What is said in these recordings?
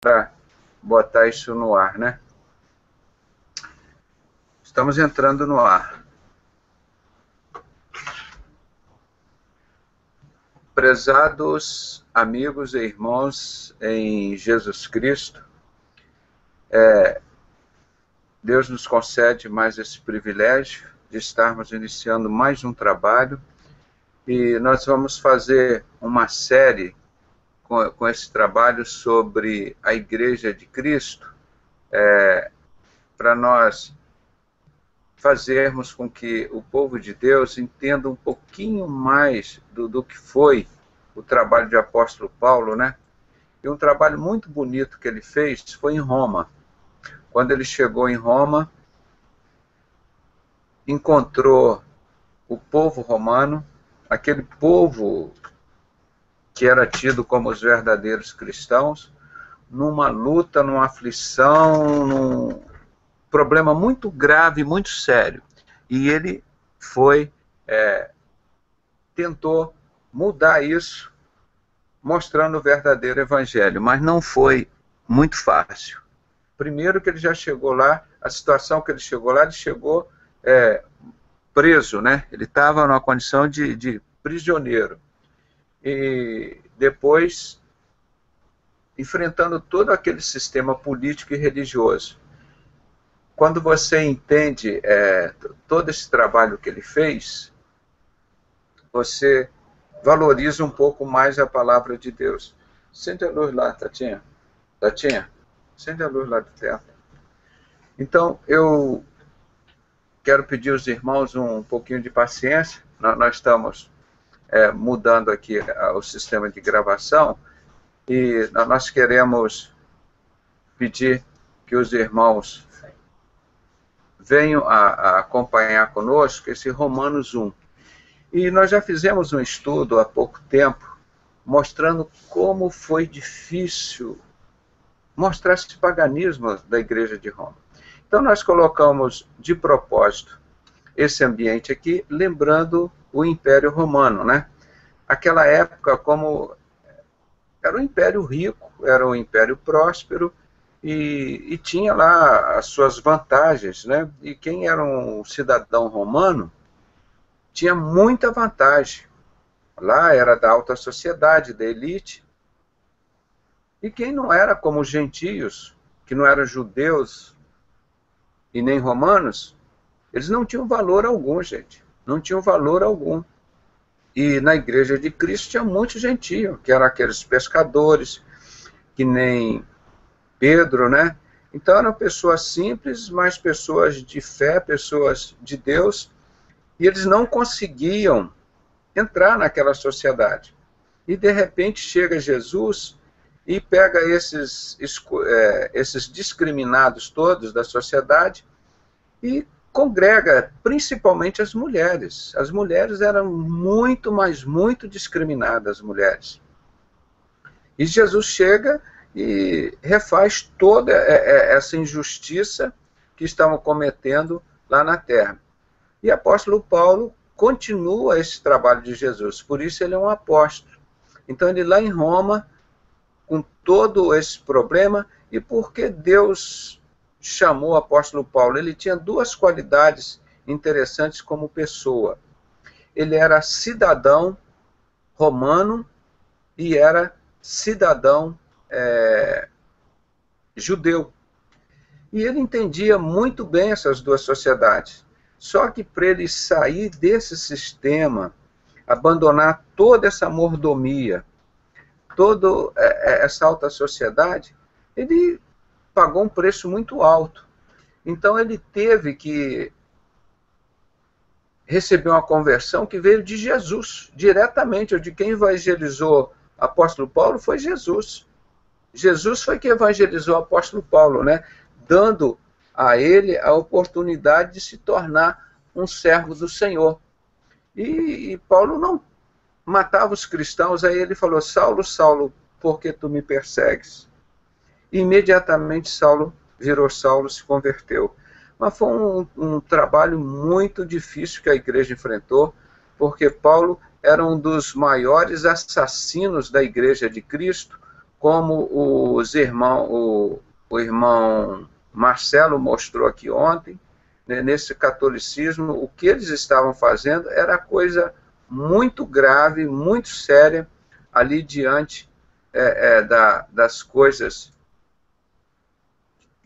para botar isso no ar, né? Estamos entrando no ar. Prezados amigos e irmãos em Jesus Cristo, Deus nos concede mais esse privilégio de estarmos iniciando mais um trabalho e nós vamos fazer uma série com esse trabalho sobre a Igreja de Cristo, para nós fazermos com que o povo de Deus entenda um pouquinho mais do que foi o trabalho de apóstolo Paulo, né? E um trabalho muito bonito que ele fez foi em Roma. Quando ele chegou em Roma, encontrou o povo romano, aquele povo que era tido como os verdadeiros cristãos, numa luta, numa aflição, num problema muito grave, muito sério. E ele tentou mudar isso, mostrando o verdadeiro evangelho, mas não foi muito fácil. Primeiro que ele já chegou lá, a situação que ele chegou lá, ele chegou preso, né? Ele estava numa condição de prisioneiro. E depois, enfrentando todo aquele sistema político e religioso. Quando você entende todo esse trabalho que ele fez, você valoriza um pouco mais a palavra de Deus. Acende a luz lá, Tatinha. Tatinha, acende a luz lá de teto. Então, eu quero pedir aos irmãos um pouquinho de paciência. Nós estamos mudando aqui o sistema de gravação e nós queremos pedir que os irmãos venham a acompanhar conosco esse Romanos 1. E nós já fizemos um estudo há pouco tempo, mostrando como foi difícil mostrar esse paganismo da Igreja de Roma. Então nós colocamos de propósito esse ambiente aqui, lembrando o Império Romano, né? Aquela época, como era um império rico, era um império próspero, e tinha lá as suas vantagens, né? E quem era um cidadão romano tinha muita vantagem. Lá era da alta sociedade, da elite. E quem não era como os gentios, que não eram judeus e nem romanos, eles não tinham valor algum, gente. Não tinham valor algum. E na Igreja de Cristo tinha muitos gentios, que eram aqueles pescadores, que nem Pedro, né? Então eram pessoas simples, mas pessoas de fé, pessoas de Deus, e eles não conseguiam entrar naquela sociedade. E de repente chega Jesus e pega esses discriminados todos da sociedade e congrega principalmente as mulheres. As mulheres eram muito, mas muito discriminadas, as mulheres. E Jesus chega e refaz toda essa injustiça que estavam cometendo lá na terra. E o apóstolo Paulo continua esse trabalho de Jesus, por isso ele é um apóstolo. Então ele lá em Roma, com todo esse problema, e por que Deus chamou o apóstolo Paulo? Ele tinha duas qualidades interessantes como pessoa. Ele era cidadão romano e era cidadão judeu. E ele entendia muito bem essas duas sociedades. Só que para ele sair desse sistema, abandonar toda essa mordomia, toda essa alta sociedade, ele pagou um preço muito alto. Então ele teve que receber uma conversão que veio de Jesus, diretamente. De quem evangelizou o apóstolo Paulo foi Jesus. Jesus foi que evangelizou o apóstolo Paulo, né? Dando a ele a oportunidade de se tornar um servo do Senhor. E Paulo não matava os cristãos, aí ele falou: Saulo, Saulo, por que tu me persegues? E imediatamente Saulo virou Saulo, se converteu. Mas foi um trabalho muito difícil que a igreja enfrentou, porque Paulo era um dos maiores assassinos da Igreja de Cristo, como o irmão Marcelo mostrou aqui ontem, né, nesse catolicismo, o que eles estavam fazendo era coisa muito grave, muito séria, ali diante das coisas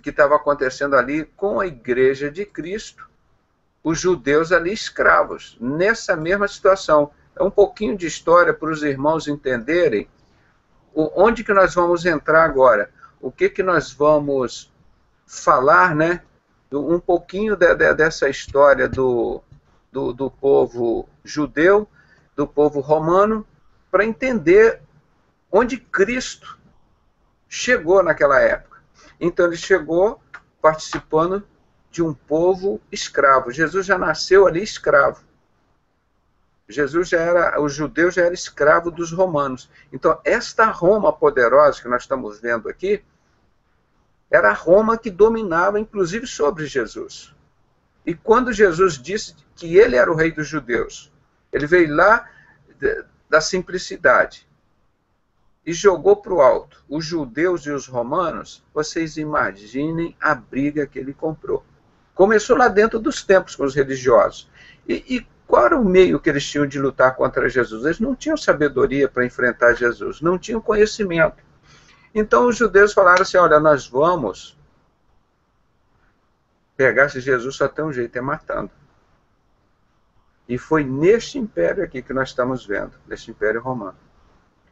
que estavam acontecendo ali com a Igreja de Cristo, os judeus ali escravos, nessa mesma situação. É um pouquinho de história para os irmãos entenderem onde que nós vamos entrar agora, o que nós vamos falar, né? Um pouquinho dessa história do povo judeu, do povo romano, para entender onde Cristo chegou naquela época. Então ele chegou participando de um povo escravo. Jesus já nasceu ali escravo. O judeu já era escravo dos romanos. Então esta Roma poderosa que nós estamos vendo aqui, era a Roma que dominava, inclusive, sobre Jesus. E quando Jesus disse que ele era o rei dos judeus, ele veio lá da simplicidade e jogou para o alto os judeus e os romanos. Vocês imaginem a briga que ele comprou. Começou lá dentro dos templos com os religiosos. E qual era o meio que eles tinham de lutar contra Jesus? Eles não tinham sabedoria para enfrentar Jesus, não tinham conhecimento. Então os judeus falaram assim, olha, nós vamos pegar esse Jesus, só tem um jeito, é matando. E foi neste império aqui que nós estamos vendo, neste império romano,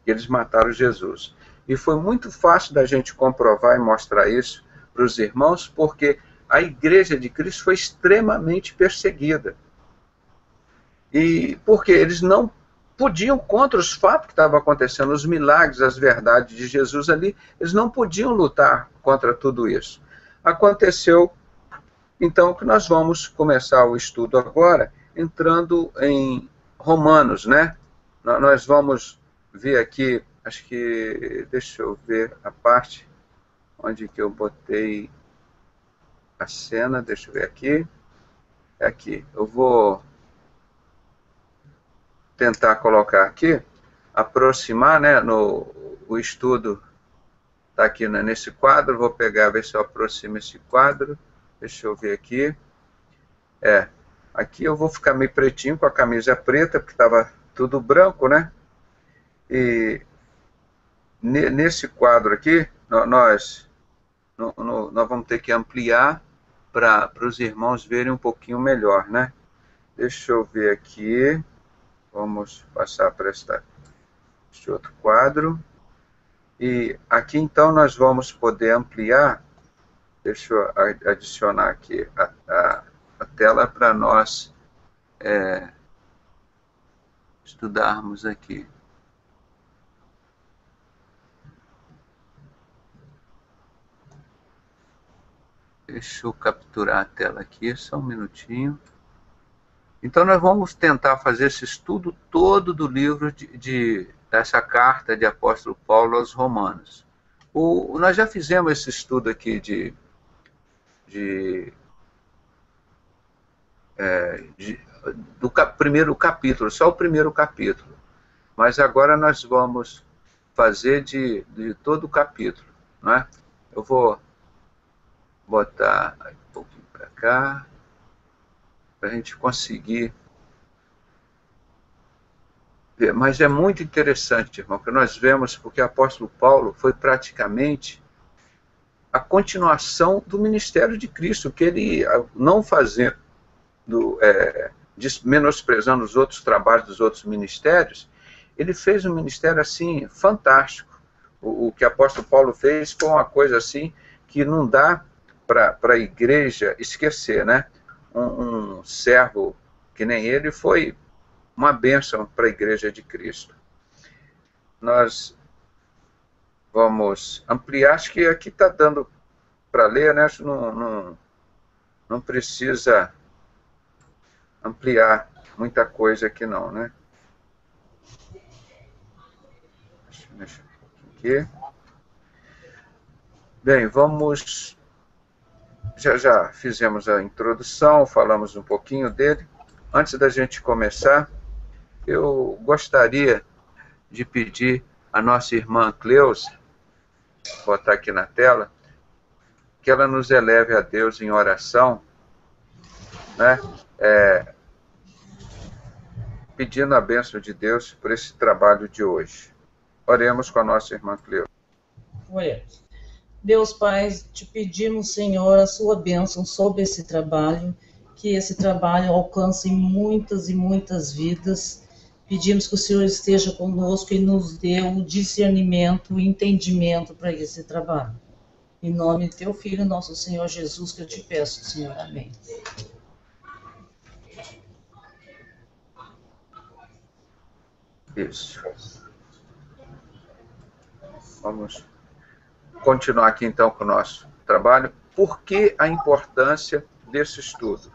que eles mataram Jesus. E foi muito fácil da gente comprovar e mostrar isso para os irmãos, porque a Igreja de Cristo foi extremamente perseguida. E porque eles não podiam, contra os fatos que estavam acontecendo, os milagres, as verdades de Jesus ali, eles não podiam lutar contra tudo isso. Aconteceu, então, que nós vamos começar o estudo agora, entrando em Romanos, né? Nós vamos ver aqui, acho que, deixa eu ver a parte onde que eu botei a cena, deixa eu ver aqui. É aqui, eu vou tentar colocar aqui, aproximar, né, o estudo está aqui, né, nesse quadro, vou pegar, ver se eu aproximo esse quadro, deixa eu ver aqui, aqui eu vou ficar meio pretinho com a camisa preta, porque estava tudo branco, né, e nesse quadro aqui, nós vamos ter que ampliar para os irmãos verem um pouquinho melhor, né, deixa eu ver aqui. Vamos passar para este outro quadro. E aqui, então, nós vamos poder ampliar. Deixa eu adicionar aqui a tela para nós estudarmos aqui. Deixa eu capturar a tela aqui, só um minutinho. Então, nós vamos tentar fazer esse estudo todo do livro dessa carta de apóstolo Paulo aos Romanos. Nós já fizemos esse estudo aqui do primeiro capítulo, só o primeiro capítulo. Mas agora nós vamos fazer de todo o capítulo, não é? Eu vou botar um pouquinho para cá, para a gente conseguir ver. Mas é muito interessante, irmão, que nós vemos, porque o apóstolo Paulo foi praticamente a continuação do ministério de Cristo, que ele, não fazendo, menosprezando os outros trabalhos dos outros ministérios, ele fez um ministério assim, fantástico. O que o apóstolo Paulo fez foi uma coisa assim, que não dá para a igreja esquecer, né? Um servo que nem ele foi uma bênção para a Igreja de Cristo. Nós vamos ampliar, acho que aqui está dando para ler, né? Não precisa ampliar muita coisa aqui não, né? Deixa eu mexer um pouquinho aqui. Bem, vamos... Já fizemos a introdução, falamos um pouquinho dele. Antes da gente começar, eu gostaria de pedir à nossa irmã Cleusa botar aqui na tela, que ela nos eleve a Deus em oração, né? Pedindo a bênção de Deus por esse trabalho de hoje. Oremos com a nossa irmã Cleo. Oremos. Deus Pai, te pedimos, Senhor, a sua bênção sobre esse trabalho, que esse trabalho alcance muitas e muitas vidas. Pedimos que o Senhor esteja conosco e nos dê o discernimento, o entendimento para esse trabalho. Em nome do teu Filho, nosso Senhor Jesus, que eu te peço, Senhor. Amém. Isso. Vamos continuar aqui então com o nosso trabalho. Por que a importância desse estudo?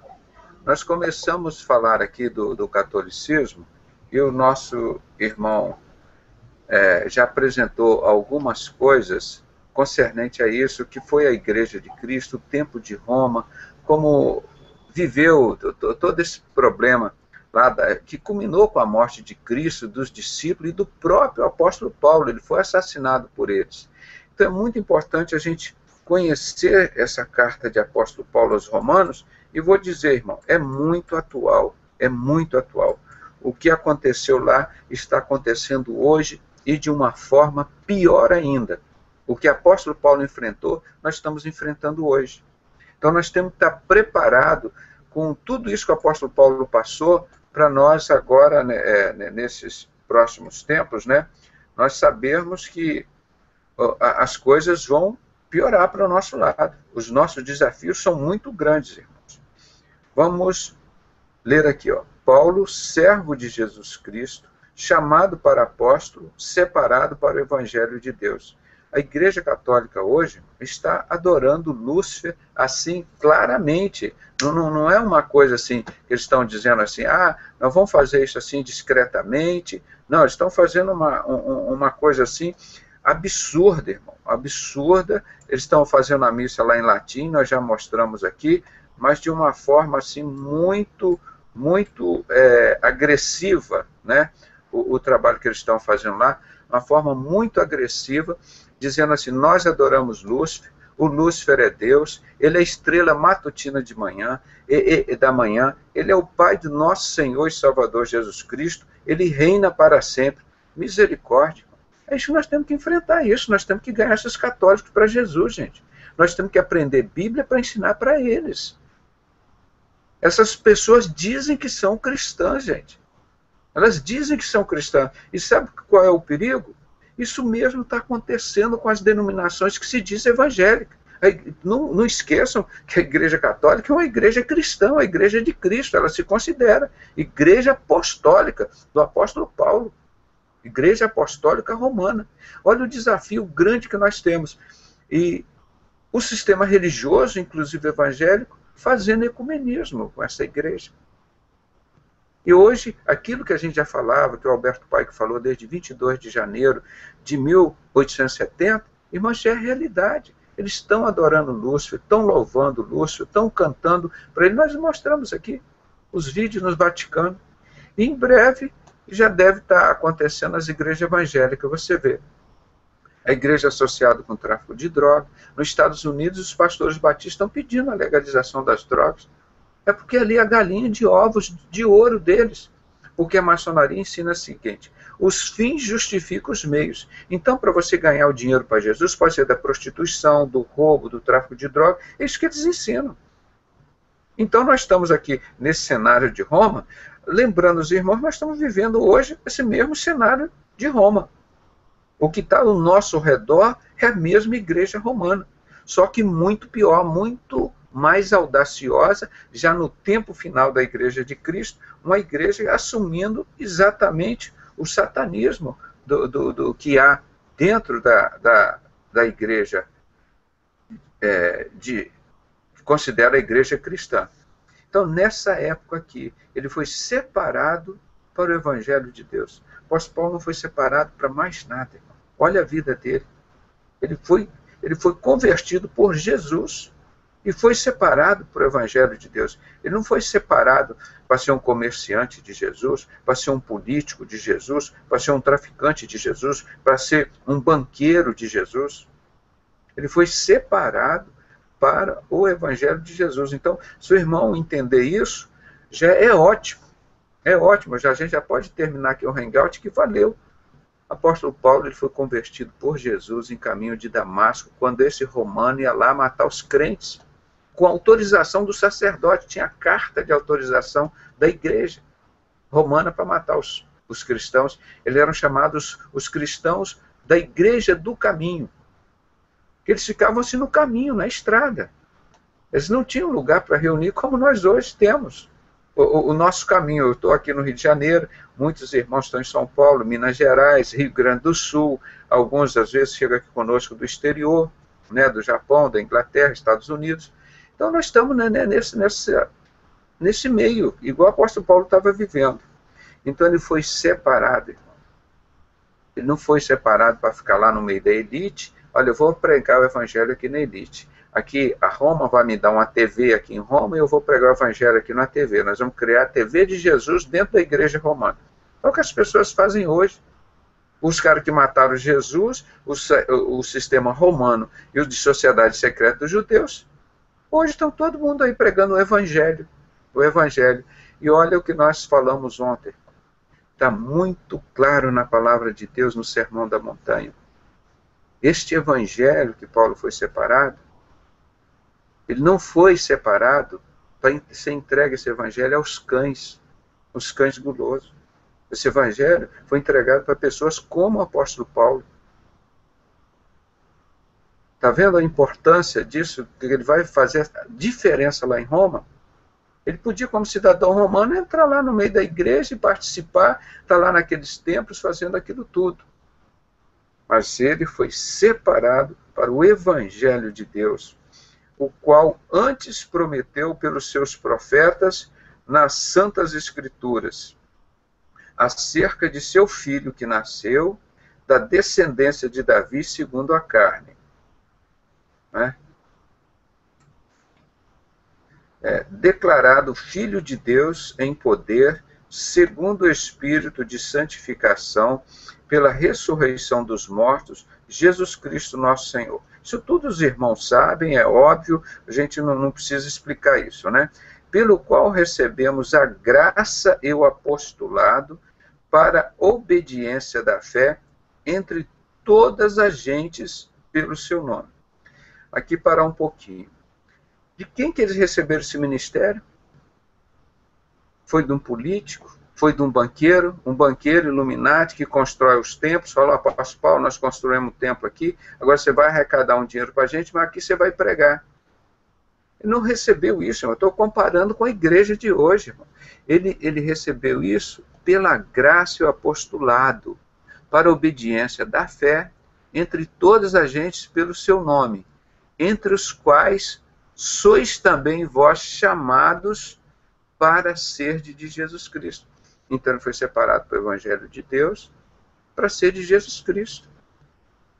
Nós começamos a falar aqui do catolicismo e o nosso irmão já apresentou algumas coisas concernente a isso, que foi a Igreja de Cristo, o tempo de Roma, como viveu todo esse problema lá que culminou com a morte de Cristo, dos discípulos e do próprio apóstolo Paulo. Ele foi assassinado por eles. Então é muito importante a gente conhecer essa carta de apóstolo Paulo aos Romanos, e vou dizer, irmão, é muito atual, é muito atual. O que aconteceu lá está acontecendo hoje e de uma forma pior ainda. O que o apóstolo Paulo enfrentou, nós estamos enfrentando hoje. Então nós temos que estar preparados com tudo isso que o apóstolo Paulo passou, para nós agora, nesses próximos tempos, né, nós sabermos que as coisas vão piorar para o nosso lado. Os nossos desafios são muito grandes, irmãos. Vamos ler aqui, ó. Paulo, servo de Jesus Cristo, chamado para apóstolo, separado para o Evangelho de Deus. A Igreja Católica hoje está adorando Lúcifer assim claramente. Não é uma coisa assim que eles estão dizendo assim, nós vamos fazer isso assim discretamente. Não, eles estão fazendo uma coisa assim absurda, irmão, absurda. Eles estão fazendo a missa lá em latim, nós já mostramos aqui, mas de uma forma assim muito agressiva, né? O trabalho que eles estão fazendo lá, uma forma muito agressiva, dizendo assim, nós adoramos Lúcifer, o Lúcifer é Deus, ele é a estrela matutina de manhã, da manhã, ele é o Pai do nosso Senhor e Salvador Jesus Cristo, ele reina para sempre. Misericórdia. É isso que nós temos que enfrentar isso, nós temos que ganhar esses católicos para Jesus, gente. Nós temos que aprender Bíblia para ensinar para eles. Essas pessoas dizem que são cristãs, gente. Elas dizem que são cristãs. E sabe qual é o perigo? Isso mesmo está acontecendo com as denominações que se diz evangélicas. Não esqueçam que a Igreja Católica é uma igreja cristã, uma igreja de Cristo. Ela se considera igreja apostólica do apóstolo Paulo. Igreja Apostólica Romana. Olha o desafio grande que nós temos. E o sistema religioso, inclusive evangélico, fazendo ecumenismo com essa igreja. E hoje, aquilo que a gente já falava, que o Alberto Paico falou desde 22 de janeiro de 1870, irmãos, já é realidade. Eles estão adorando Lúcifer, estão louvando Lúcifer, estão cantando para ele. Nós mostramos aqui os vídeos no Vaticano. E em breve já deve estar acontecendo nas igrejas evangélicas, você vê. A igreja associada com o tráfico de drogas. Nos Estados Unidos, os pastores batistas estão pedindo a legalização das drogas. É porque ali a galinha de ovos de ouro deles. Porque a maçonaria ensina o seguinte, os fins justificam os meios. Então, para você ganhar o dinheiro para Jesus, pode ser da prostituição, do roubo, do tráfico de drogas, é isso que eles ensinam. Então, nós estamos aqui nesse cenário de Roma, lembrando os irmãos, nós estamos vivendo hoje esse mesmo cenário de Roma. O que está ao nosso redor é a mesma igreja romana, só que muito pior, muito mais audaciosa, já no tempo final da Igreja de Cristo, uma igreja assumindo exatamente o satanismo do que há dentro da igreja, que considera a igreja cristã. Então, nessa época aqui, ele foi separado para o Evangelho de Deus. O apóstolo Paulo não foi separado para mais nada, irmão. Olha a vida dele. Ele foi convertido por Jesus e foi separado para o Evangelho de Deus. Ele não foi separado para ser um comerciante de Jesus, para ser um político de Jesus, para ser um traficante de Jesus, para ser um banqueiro de Jesus. Ele foi separado para o Evangelho de Jesus. Então, se o irmão entender isso, já é ótimo. É ótimo. A gente já pode terminar aqui o hangout, que valeu. O apóstolo Paulo ele foi convertido por Jesus em caminho de Damasco, quando esse romano ia lá matar os crentes, com autorização do sacerdote. Tinha carta de autorização da igreja romana para matar os cristãos. Eles eram chamados os cristãos da igreja do caminho. Eles ficavam assim no caminho, na estrada. Eles não tinham lugar para reunir como nós hoje temos. O nosso caminho, eu estou aqui no Rio de Janeiro, muitos irmãos estão em São Paulo, Minas Gerais, Rio Grande do Sul, alguns às vezes chegam aqui conosco do exterior, né, do Japão, da Inglaterra, Estados Unidos. Então nós estamos, né, nesse meio, igual o apóstolo Paulo estava vivendo. Então ele foi separado, irmão. Ele não foi separado para ficar lá no meio da elite. Olha, eu vou pregar o evangelho aqui na elite. Aqui, a Roma vai me dar uma TV aqui em Roma e eu vou pregar o evangelho aqui na TV. Nós vamos criar a TV de Jesus dentro da igreja romana. É o que as pessoas fazem hoje. Os caras que mataram Jesus, o sistema romano e o de sociedade secreta dos judeus, hoje estão todo mundo aí pregando o evangelho. O evangelho. E olha o que nós falamos ontem. Está muito claro na palavra de Deus, no Sermão da Montanha. Este evangelho que Paulo foi separado, ele não foi separado para ser entregue esse evangelho aos cães, os cães gulosos. Esse evangelho foi entregado para pessoas como o apóstolo Paulo. Está vendo a importância disso? Que ele vai fazer diferença lá em Roma? Ele podia, como cidadão romano, entrar lá no meio da igreja e participar, estar lá naqueles templos fazendo aquilo tudo. Mas ele foi separado para o evangelho de Deus, o qual antes prometeu pelos seus profetas nas santas escrituras, acerca de seu filho que nasceu da descendência de Davi segundo a carne. Né? Declarado Filho de Deus em poder, segundo o Espírito de santificação, pela ressurreição dos mortos, Jesus Cristo nosso Senhor. Isso tudo os irmãos sabem, é óbvio, a gente não precisa explicar isso, né? Pelo qual recebemos a graça e o apostolado para a obediência da fé entre todas as gentes pelo seu nome. Aqui parar um pouquinho. De quem que eles receberam esse ministério? Foi de um político? Foi de um banqueiro Illuminati que constrói os templos? Falou, apóstolo Paulo, nós construímos um templo aqui, agora você vai arrecadar um dinheiro para a gente, mas aqui você vai pregar. Ele não recebeu isso, eu estou comparando com a igreja de hoje, irmão. Ele recebeu isso pela graça e o apostolado, para a obediência da fé entre todas as gentes pelo seu nome, entre os quais sois também vós chamados para ser de Jesus Cristo. Então ele foi separado para o Evangelho de Deus para ser de Jesus Cristo.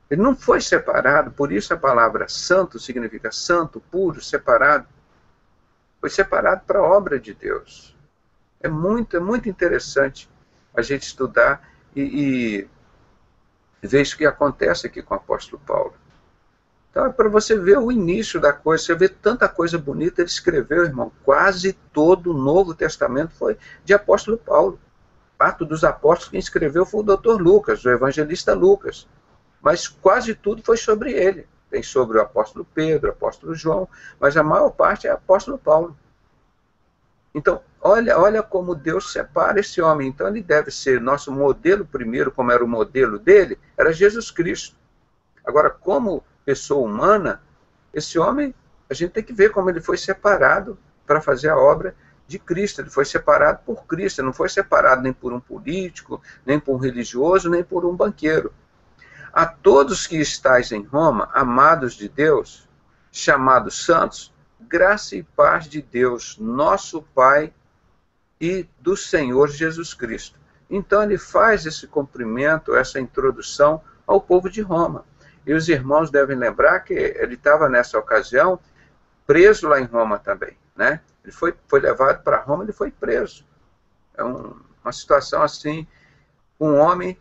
Ele não foi separado, por isso a palavra santo significa santo, puro, separado. Foi separado para a obra de Deus. É muito interessante a gente estudar e ver isso que acontece aqui com o apóstolo Paulo. Então é para você ver o início da coisa, você vê tanta coisa bonita, ele escreveu, irmão, quase todo o Novo Testamento foi de apóstolo Paulo. Atos dos Apóstolos, quem escreveu foi o Dr. Lucas, o evangelista Lucas. Mas quase tudo foi sobre ele. Tem sobre o apóstolo Pedro, o apóstolo João, mas a maior parte é o apóstolo Paulo. Então, olha como Deus separa esse homem. Então ele deve ser nosso modelo primeiro, como era o modelo dele, era Jesus Cristo. Agora, como pessoa humana, esse homem, a gente tem que ver como ele foi separado para fazer a obra de Cristo. Ele foi separado por Cristo, ele não foi separado nem por um político, nem por um religioso, nem por um banqueiro. A todos que estáis em Roma, amados de Deus, chamados santos, graça e paz de Deus, nosso Pai e do Senhor Jesus Cristo. Então ele faz esse cumprimento, essa introdução ao povo de Roma. E os irmãos devem lembrar que ele estava nessa ocasião preso lá em Roma também, né? Ele foi levado para Roma, ele foi preso. É uma situação assim, um homem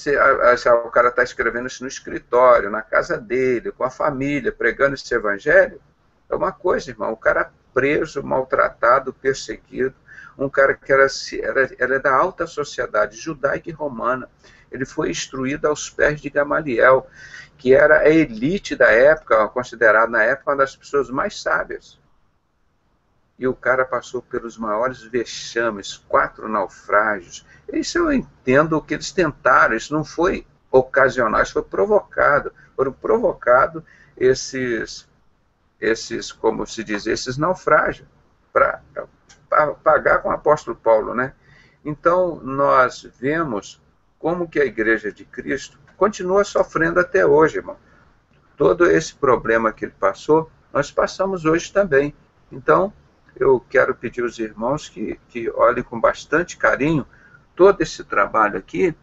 o cara está escrevendo isso no escritório, na casa dele, com a família, pregando esse evangelho, é uma coisa, irmão. O cara preso, maltratado, perseguido, um cara que era da alta sociedade judaica e romana. Ele foi instruído aos pés de Gamaliel, que era a elite da época, considerado na época uma das pessoas mais sábias. E o cara passou pelos maiores vexames, 4 naufrágios. Isso eu entendo o que eles tentaram, isso não foi ocasional, isso foi provocado. Foram provocados esses, como se diz, esses naufrágios, para pagar com o apóstolo Paulo, né? Então, nós vemos como que a Igreja de Cristo continua sofrendo até hoje, irmão. Todo esse problema que ele passou, nós passamos hoje também. Então, eu quero pedir aos irmãos que olhem com bastante carinho todo esse trabalho aqui,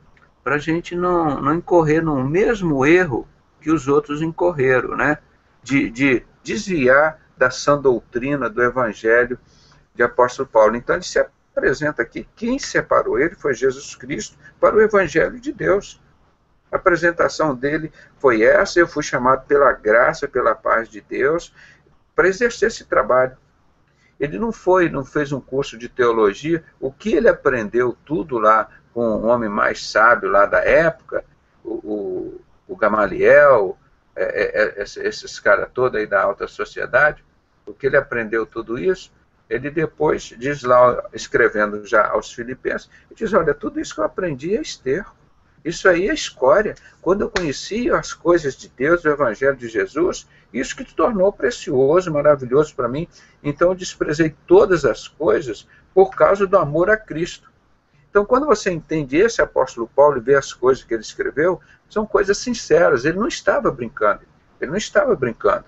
para a gente não incorrer no mesmo erro que os outros incorreram, né? De desviar da sã doutrina do Evangelho de apóstolo Paulo. Então, ele se apresenta aqui, quem separou ele foi Jesus Cristo para o Evangelho de Deus. A apresentação dele foi essa: eu fui chamado pela graça, pela paz de Deus, para exercer esse trabalho. Ele não fez um curso de teologia. O que ele aprendeu tudo lá com o homem mais sábio lá da época, o Gamaliel, esses caras todos aí da alta sociedade, o que ele aprendeu tudo isso, ele depois diz lá, escrevendo já aos Filipenses, ele diz: olha, tudo isso que eu aprendi é esterco. Isso aí é escória. Quando eu conheci as coisas de Deus, o Evangelho de Jesus, isso que te tornou precioso, maravilhoso para mim. Então eu desprezei todas as coisas por causa do amor a Cristo. Então, quando você entende esse apóstolo Paulo e vê as coisas que ele escreveu, são coisas sinceras. Ele não estava brincando. Ele não estava brincando.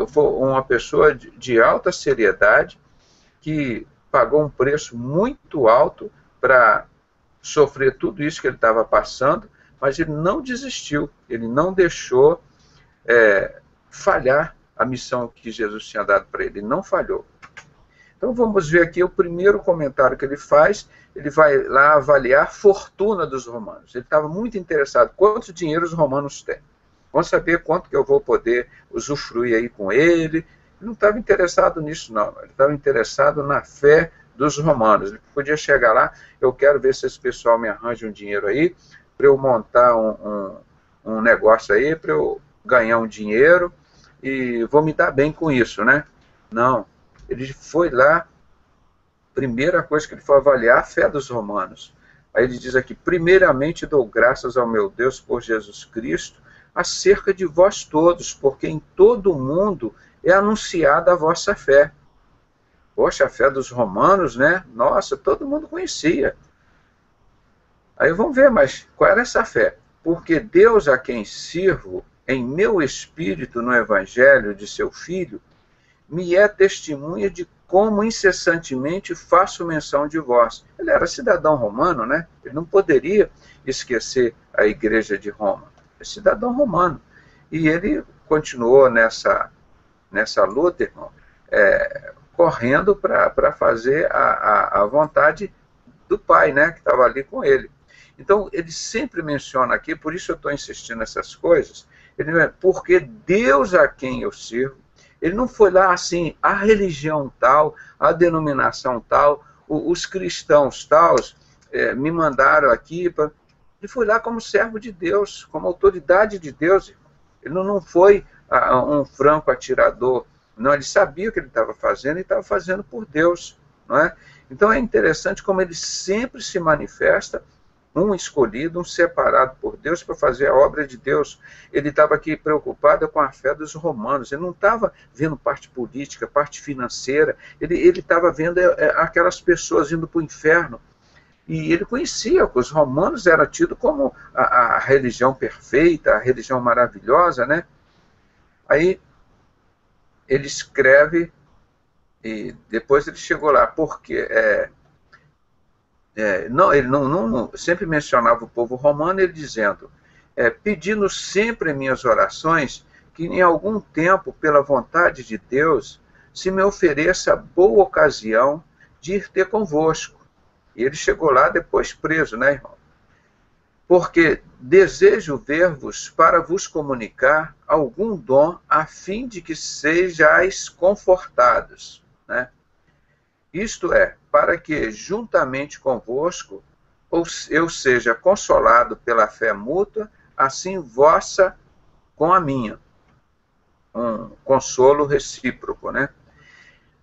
Foi uma pessoa de alta seriedade que pagou um preço muito alto para sofrer tudo isso que ele estava passando, mas ele não desistiu, ele não deixou falhar a missão que Jesus tinha dado para ele, não falhou. Então vamos ver aqui o primeiro comentário que ele faz. Ele vai lá avaliar a fortuna dos romanos. Ele estava muito interessado, quanto dinheiro os romanos têm. Vamos saber quanto que eu vou poder usufruir aí com ele. Ele não estava interessado nisso, não. Ele estava interessado na fé dos romanos. Ele podia chegar lá: eu quero ver se esse pessoal me arranja um dinheiro aí, para eu montar um negócio aí, para eu ganhar um dinheiro, e vou me dar bem com isso, né? Não. Ele foi lá, primeira coisa que ele foi avaliar, a fé dos romanos. Aí ele diz aqui: primeiramente dou graças ao meu Deus por Jesus Cristo, acerca de vós todos, porque em todo o mundo é anunciada a vossa fé. Poxa, a fé dos romanos, né? Nossa, todo mundo conhecia. Aí vamos ver, mas qual era essa fé? Porque Deus, a quem sirvo em meu espírito no Evangelho de seu Filho, me é testemunha de como incessantemente faço menção de vós. Ele era cidadão romano, né? Ele não poderia esquecer a igreja de Roma. É cidadão romano. E ele continuou nessa luta, irmão, correndo para fazer a vontade do Pai, né? Que estava ali com ele. Então, ele sempre menciona aqui, por isso eu estou insistindo nessas coisas, porque Deus a quem eu sirvo. Ele não foi lá assim, a religião tal, a denominação tal, os cristãos tals me mandaram aqui. Ele foi lá como servo de Deus, como autoridade de Deus. Ele não foi um franco atirador. Não, ele sabia o que ele estava fazendo e estava fazendo por Deus. Não é? Então é interessante como ele sempre se manifesta, um escolhido, um separado por Deus para fazer a obra de Deus. Ele estava aqui preocupado com a fé dos romanos. Ele não estava vendo parte política, parte financeira. Ele estava vendo aquelas pessoas indo para o inferno. E ele conhecia que os romanos eram tidos como a religião perfeita, a religião maravilhosa, né? Aí ele escreve, e depois ele chegou lá, porque ele não sempre mencionava o povo romano, ele dizendo, pedindo sempre em minhas orações que em algum tempo, pela vontade de Deus, se me ofereça boa ocasião de ir ter convosco. E ele chegou lá depois preso, né, irmão? porque desejo ver-vos para vos comunicar algum dom, a fim de que sejais confortados, né? Isto é, para que, juntamente convosco, eu seja consolado pela fé mútua, assim vossa com a minha. Um consolo recíproco, né?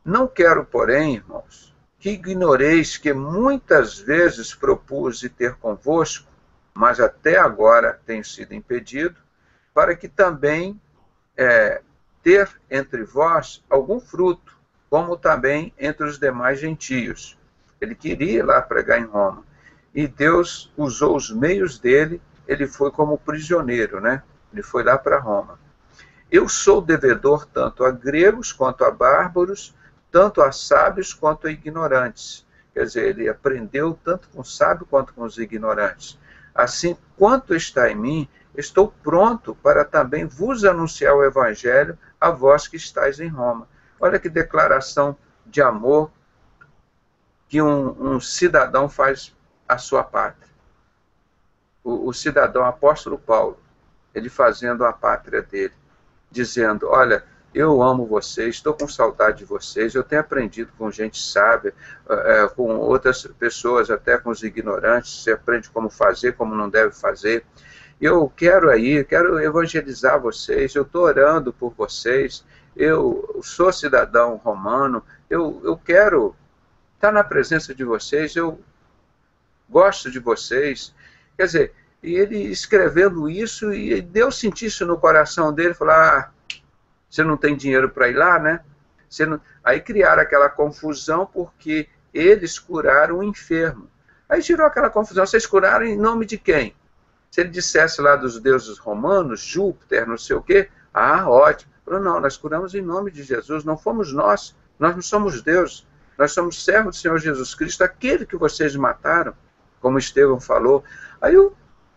Não quero, porém, irmãos, que ignoreis que muitas vezes propus de ter convosco, mas até agora tenho sido impedido, para que também ter entre vós algum fruto, como também entre os demais gentios. Ele queria ir lá pregar em Roma. E Deus usou os meios dele, ele foi como prisioneiro, né? Ele foi lá para Roma. Eu sou devedor tanto a gregos quanto a bárbaros, tanto a sábios quanto a ignorantes. Quer dizer, ele aprendeu tanto com os sábios quanto com os ignorantes. Assim, quanto está em mim, estou pronto para também vos anunciar o evangelho a vós que estáis em Roma. Olha que declaração de amor que um cidadão faz à sua pátria. O cidadão apóstolo Paulo, ele fazendo a pátria dele, dizendo, olha, eu amo vocês, estou com saudade de vocês, eu tenho aprendido com gente sábia, com outras pessoas, até com os ignorantes, você aprende como fazer, como não deve fazer. Eu quero evangelizar vocês, eu estou orando por vocês, eu sou cidadão romano, eu quero estar na presença de vocês, eu gosto de vocês. Quer dizer, e ele escrevendo isso, e Deus sentiu isso no coração dele, falou, você não tem dinheiro para ir lá, né? Aí criaram aquela confusão porque eles curaram o enfermo. Aí girou aquela confusão, vocês curaram em nome de quem? Se ele dissesse lá dos deuses romanos, Júpiter, não sei o quê, ótimo. Falou, não, nós curamos em nome de Jesus, não fomos nós não somos Deus, nós somos servos do Senhor Jesus Cristo, aquele que vocês mataram, como Estevão falou. Aí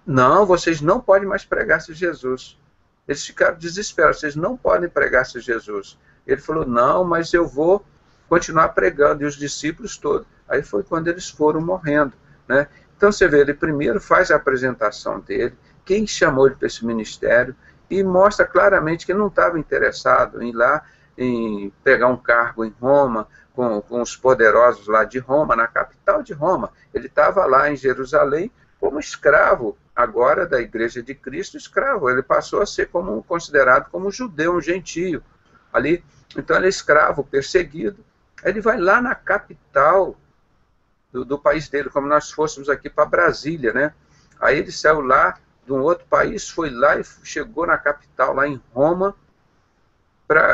não, vocês não podem mais pregar esse Jesus. Eles ficaram desesperados, vocês não podem pregar esse Jesus. Ele falou, não, mas eu vou continuar pregando, e os discípulos todos. Aí foi quando eles foram morrendo, né? Então você vê, ele primeiro faz a apresentação dele, quem chamou ele para esse ministério, e mostra claramente que não estava interessado em ir lá, em pegar um cargo em Roma, com os poderosos lá de Roma, na capital de Roma. Ele estava lá em Jerusalém como escravo, agora da Igreja de Cristo, escravo. Ele passou a ser considerado como judeu, um gentio. Ali, então ele é escravo, perseguido. Ele vai lá na capital do país dele, como nós fôssemos aqui para Brasília, né? Aí ele saiu lá de um outro país, foi lá e chegou na capital, lá em Roma.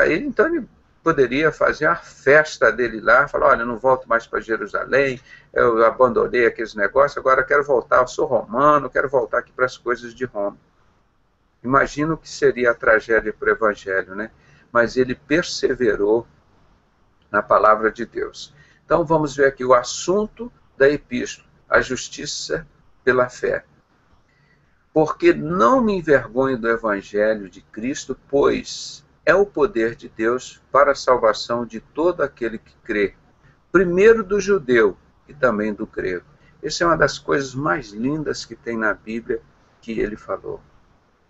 Então ele poderia fazer a festa dele lá, falar, olha, eu não volto mais para Jerusalém, eu abandonei aqueles negócios, agora quero voltar, eu sou romano, quero voltar aqui para as coisas de Roma. Imagino que seria a tragédia para o Evangelho, né? Mas ele perseverou na palavra de Deus. Então vamos ver aqui o assunto da epístola, a justiça pela fé. Porque não me envergonho do Evangelho de Cristo, pois é o poder de Deus para a salvação de todo aquele que crê, primeiro do judeu e também do grego. Essa é uma das coisas mais lindas que tem na Bíblia que ele falou.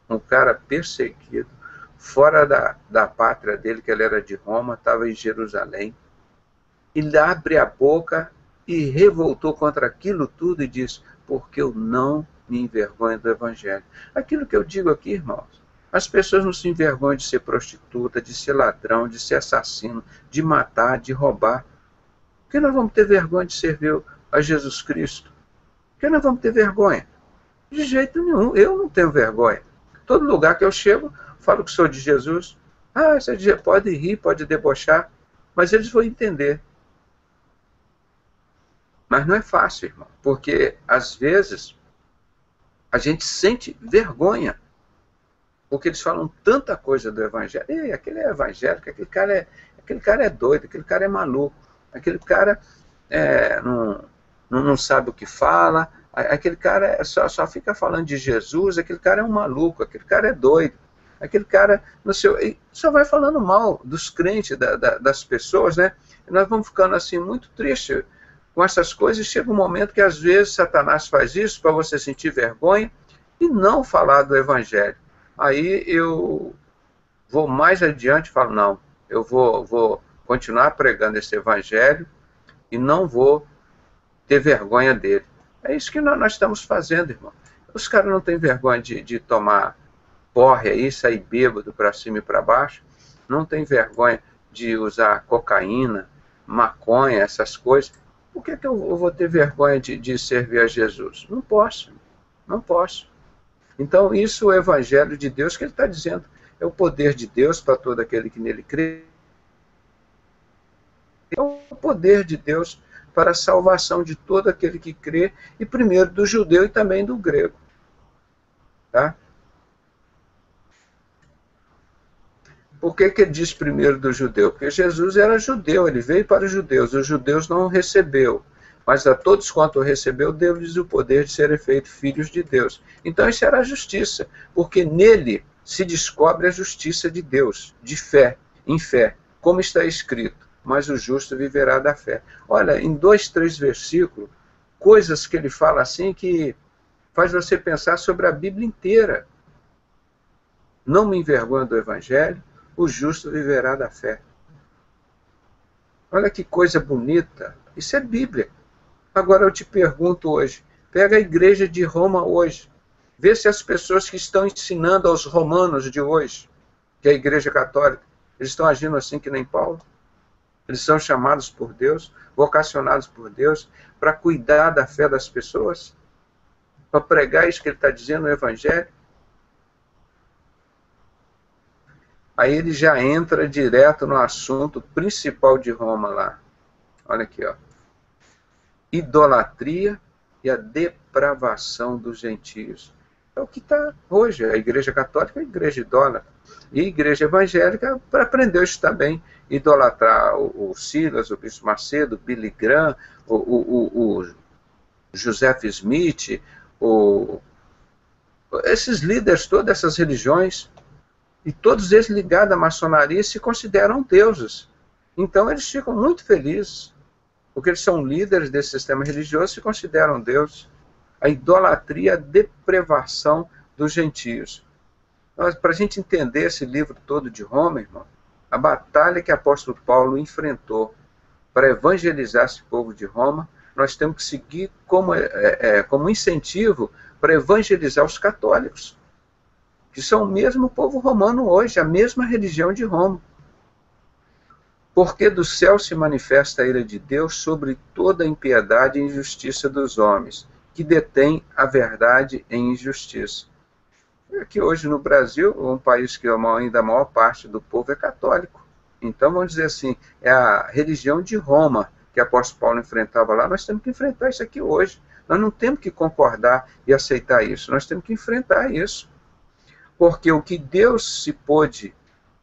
Um cara perseguido, fora da pátria dele, que ele era de Roma, estava em Jerusalém, ele abre a boca e revoltou contra aquilo tudo e diz, porque eu não me envergonho do Evangelho. Aquilo que eu digo aqui, irmãos, as pessoas não se envergonham de ser prostituta, de ser ladrão, de ser assassino, de matar, de roubar. Por que nós vamos ter vergonha de servir a Jesus Cristo? Por que nós vamos ter vergonha? De jeito nenhum, eu não tenho vergonha. Todo lugar que eu chego, falo que sou de Jesus. Você pode rir, pode debochar, mas eles vão entender. Mas não é fácil, irmão, porque às vezes a gente sente vergonha, porque eles falam tanta coisa do Evangelho. Ei, aquele é evangélico, aquele cara é doido, aquele cara é maluco, aquele cara não sabe o que fala, aquele cara só fica falando de Jesus, aquele cara é um maluco, aquele cara é doido, aquele cara, não sei, só vai falando mal dos crentes, das pessoas, né? E nós vamos ficando assim muito tristes, com essas coisas, chega um momento que às vezes Satanás faz isso para você sentir vergonha e não falar do Evangelho. Aí eu vou mais adiante e falo, não, eu vou continuar pregando esse Evangelho e não vou ter vergonha dele. É isso que nós estamos fazendo, irmão. Os caras não têm vergonha de tomar porre aí, sair bêbado para cima e para baixo, não tem vergonha de usar cocaína, maconha, essas coisas. Por que eu vou ter vergonha de servir a Jesus? Não posso, não posso. Então, isso é o Evangelho de Deus que ele está dizendo. É o poder de Deus para todo aquele que nele crê. É o poder de Deus para a salvação de todo aquele que crê, e primeiro do judeu e também do grego. Tá? Por que ele diz primeiro do judeu? Porque Jesus era judeu, ele veio para os judeus não o recebeu. Mas a todos quanto o recebeu, deu-lhes o poder de serem feitos filhos de Deus. Então isso era a justiça, porque nele se descobre a justiça de Deus, de fé, em fé, como está escrito, mas o justo viverá da fé. Olha, em 2, 3 versículos, coisas que ele fala assim que faz você pensar sobre a Bíblia inteira. Não me envergonho do Evangelho, o justo viverá da fé. Olha que coisa bonita, isso é Bíblia. Agora eu te pergunto hoje, pega a igreja de Roma hoje, vê se as pessoas que estão ensinando aos romanos de hoje, que é a igreja católica, eles estão agindo assim que nem Paulo? Eles são chamados por Deus, vocacionados por Deus, para cuidar da fé das pessoas, para pregar isso que ele está dizendo no Evangelho. Aí ele já entra direto no assunto principal de Roma lá. Olha aqui, ó. Idolatria e a depravação dos gentios. É o que está hoje. A igreja católica é a igreja idólatra. E a igreja evangélica aprendeu isso também. Idolatrar o Silas, o Bispo Macedo, o Billy Graham, o Joseph Smith, esses líderes, todas essas religiões, e todos eles ligados à maçonaria se consideram deuses. Então eles ficam muito felizes, porque eles são líderes desse sistema religioso e se consideram deuses. A idolatria, a depravação dos gentios. Para a gente entender esse livro todo de Roma, irmão, a batalha que o apóstolo Paulo enfrentou para evangelizar esse povo de Roma, nós temos que seguir como incentivo para evangelizar os católicos, que são o mesmo povo romano hoje, a mesma religião de Roma. Porque do céu se manifesta a ira de Deus sobre toda a impiedade e injustiça dos homens, que detêm a verdade em injustiça. Aqui hoje no Brasil, um país que ainda a maior parte do povo é católico. Então, vamos dizer assim, é a religião de Roma que o apóstolo Paulo enfrentava lá, nós temos que enfrentar isso aqui hoje. Nós não temos que concordar e aceitar isso, nós temos que enfrentar isso. Porque o que Deus se pôde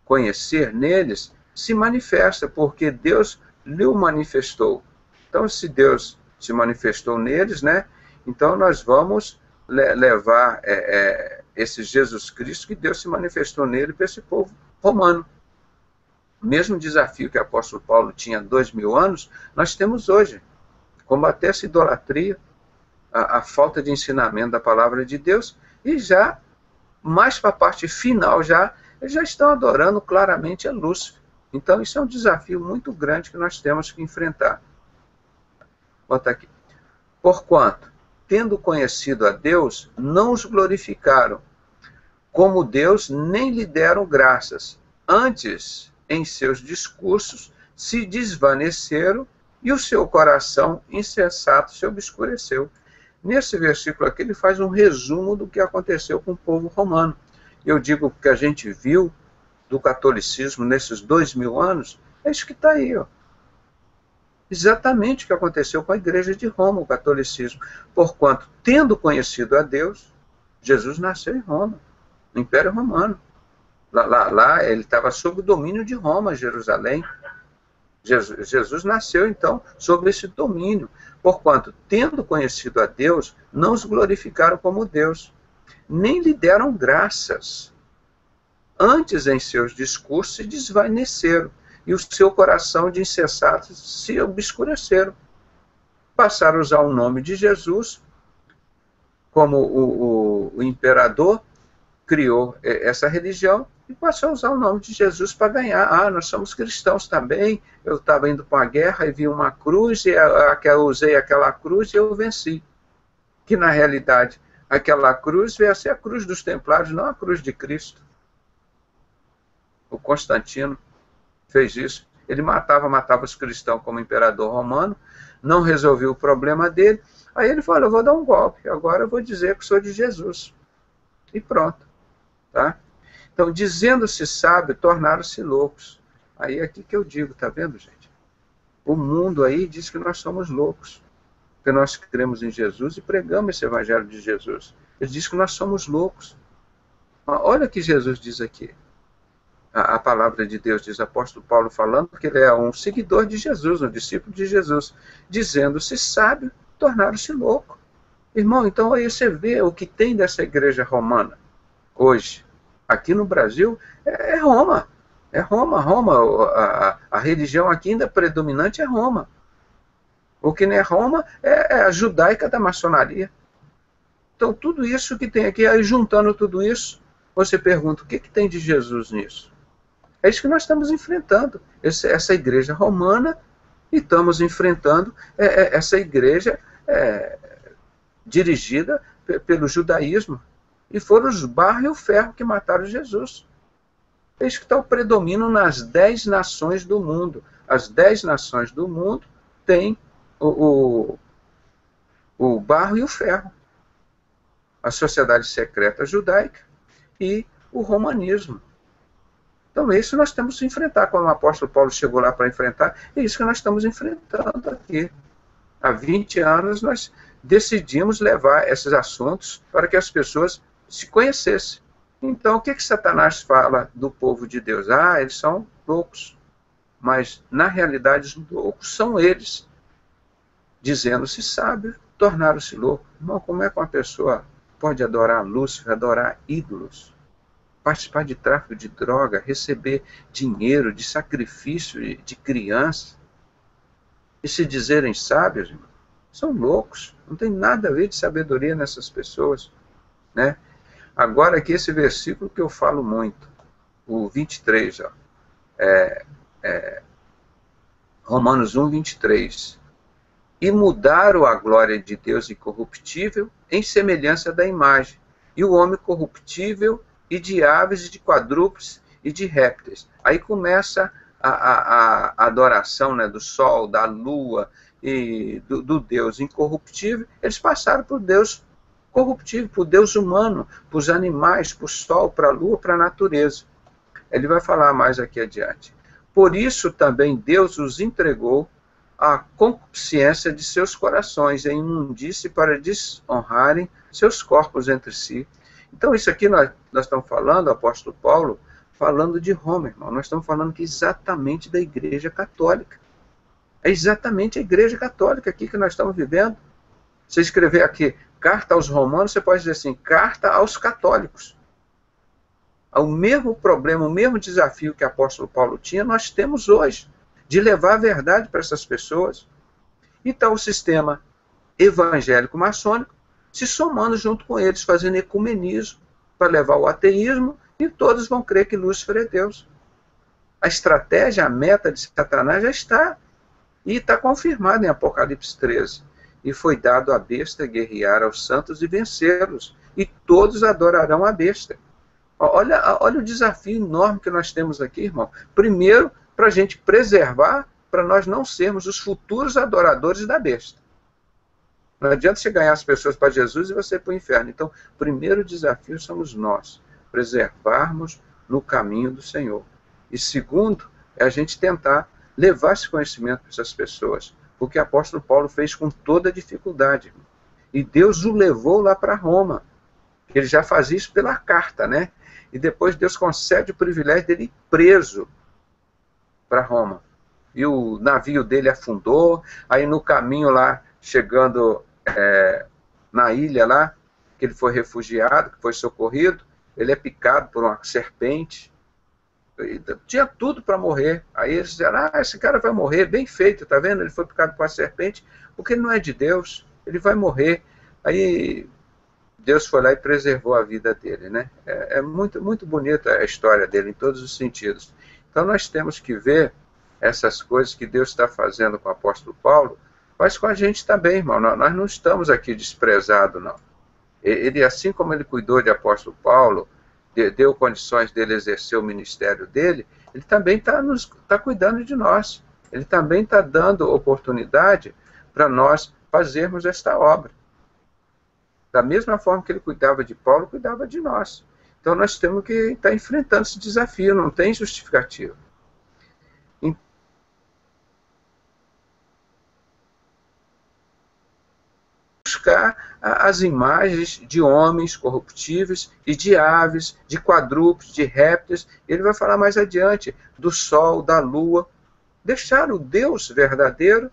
conhecer neles se manifesta, porque Deus lhe o manifestou. Então, se Deus se manifestou neles, né, então nós vamos levar esse Jesus Cristo que Deus se manifestou nele para esse povo romano. O mesmo desafio que o apóstolo Paulo tinha há 2000 anos, nós temos hoje. Combater essa idolatria, a falta de ensinamento da palavra de Deus, e já, mais para a parte final, eles já estão adorando claramente a Lúcifer. Então, isso é um desafio muito grande que nós temos que enfrentar. Bota aqui. Porquanto, tendo conhecido a Deus, não os glorificaram como Deus, nem lhe deram graças. Antes, em seus discursos, se desvaneceram e o seu coração insensato se obscureceu. Nesse versículo aqui, ele faz um resumo do que aconteceu com o povo romano. Eu digo que a gente viu do catolicismo nesses 2000 anos, é isso que está aí, ó. Exatamente o que aconteceu com a igreja de Roma, o catolicismo. Porquanto, tendo conhecido a Deus, Jesus nasceu em Roma, no Império Romano. Lá ele estava sob o domínio de Roma, Jerusalém. Jesus nasceu, então, sob esse domínio. Porquanto, tendo conhecido a Deus, não os glorificaram como Deus, nem lhe deram graças. Antes, em seus discursos, se desvaneceram, e o seu coração de insensatos se obscureceram. passaram a usar o nome de Jesus, como o imperador criou essa religião, e passou a usar o nome de Jesus para ganhar. Ah, nós somos cristãos também, eu estava indo para uma guerra e vi uma cruz, e eu usei aquela cruz e eu venci. Que na realidade, aquela cruz veio a ser a cruz dos Templários, não a cruz de Cristo. O Constantino fez isso. Ele matava os cristãos como imperador romano, não resolveu o problema dele. Aí ele falou, eu vou dar um golpe, agora eu vou dizer que sou de Jesus. E pronto. Tá? Então, dizendo-se sábio, tornaram-se loucos. Aí é aqui que eu digo, tá vendo, gente? O mundo aí diz que nós somos loucos, porque nós cremos em Jesus e pregamos esse evangelho de Jesus. Ele diz que nós somos loucos. Olha o que Jesus diz aqui. A palavra de Deus diz, o apóstolo Paulo falando que ele é um seguidor de Jesus, um discípulo de Jesus, dizendo-se sábio, tornaram-se louco. Irmão, então aí você vê o que tem dessa igreja romana hoje. Aqui no Brasil é Roma. É Roma. A religião aqui ainda predominante é Roma. O que não é Roma é a judaica da maçonaria. Então tudo isso que tem aqui, aí juntando tudo isso, você pergunta, o que tem de Jesus nisso? É isso que nós estamos enfrentando, essa igreja romana, e estamos enfrentando essa igreja dirigida pelo judaísmo. E foram os barro e o ferro que mataram Jesus. É isso que está o predomínio nas 10 nações do mundo. As 10 nações do mundo têm o barro e o ferro. A sociedade secreta judaica e o romanismo. Então, isso nós temos que enfrentar, como o apóstolo Paulo chegou lá para enfrentar, é isso que nós estamos enfrentando aqui. Há 20 anos nós decidimos levar esses assuntos para que as pessoas se conhecessem. Então, o que Satanás fala do povo de Deus? Ah, eles são loucos. Mas, na realidade, os loucos são eles. Dizendo-se sábio, tornaram-se loucos. Irmão, como é que uma pessoa pode adorar Lúcifer, adorar ídolos? Participar de tráfico de droga, receber dinheiro de sacrifício de criança e se dizerem sábios, irmão, são loucos. Não tem nada a ver de sabedoria nessas pessoas, né? Agora aqui esse versículo que eu falo muito, o 23, ó, Romanos 1, 23. E mudaram a glória de Deus incorruptível em semelhança da imagem, e o homem corruptível e de aves e de quadrúpedes e de répteis. Aí começa a adoração, né, do sol, da lua e do Deus incorruptível. Eles passaram por Deus corruptível, por Deus humano, para os animais, para o sol, para a lua, para a natureza. Ele vai falar mais aqui adiante. Por isso também Deus os entregou à concupiscência de seus corações, em imundície, para desonrarem seus corpos entre si. Então, isso aqui nós estamos falando, o apóstolo Paulo, falando de Roma, irmão. Nós estamos falando aqui exatamente da Igreja Católica. É exatamente a Igreja Católica aqui que nós estamos vivendo. Você escrever aqui, carta aos romanos, você pode dizer assim, carta aos católicos. O mesmo problema, o mesmo desafio que o apóstolo Paulo tinha, nós temos hoje, de levar a verdade para essas pessoas. E está o sistema evangélico maçônico se somando junto com eles, fazendo ecumenismo para levar o ateísmo, e todos vão crer que Lúcifer é Deus. A estratégia, a meta de Satanás já está, e está confirmada em Apocalipse 13. E foi dado à besta guerrear aos santos e vencê-los, e todos adorarão a besta. Olha o desafio enorme que nós temos aqui, irmão. Primeiro, para a gente preservar, para nós não sermos os futuros adoradores da besta. Não adianta você ganhar as pessoas para Jesus e você ir para o inferno. Então, o primeiro desafio somos nós, preservarmos no caminho do Senhor. E segundo, é a gente tentar levar esse conhecimento para essas pessoas, porque o apóstolo Paulo fez com toda dificuldade. E Deus o levou lá para Roma. Ele já fazia isso pela carta, né? E depois Deus concede o privilégio dele ir preso para Roma. E o navio dele afundou, aí no caminho lá, chegando na ilha lá, que ele foi refugiado, que foi socorrido, ele é picado por uma serpente, tinha tudo para morrer. Aí eles disseram, esse cara vai morrer, bem feito, tá vendo? Ele foi picado por uma serpente, porque ele não é de Deus, ele vai morrer. Aí Deus foi lá e preservou a vida dele, né? É muito, muito bonita a história dele, em todos os sentidos. Então nós temos que ver essas coisas que Deus está fazendo com o apóstolo Paulo, faz com a gente também, irmão. Nós não estamos aqui desprezados, não. Ele, assim como ele cuidou de apóstolo Paulo, deu condições dele exercer o ministério dele, ele também está cuidando de nós. Ele também está dando oportunidade para nós fazermos esta obra. Da mesma forma que ele cuidava de Paulo, cuidava de nós. Então nós temos que estar enfrentando esse desafio, não tem justificativa. Buscar as imagens de homens corruptíveis e de aves, de quadrúpedes, de répteis. Ele vai falar mais adiante do sol, da lua. Deixar o Deus verdadeiro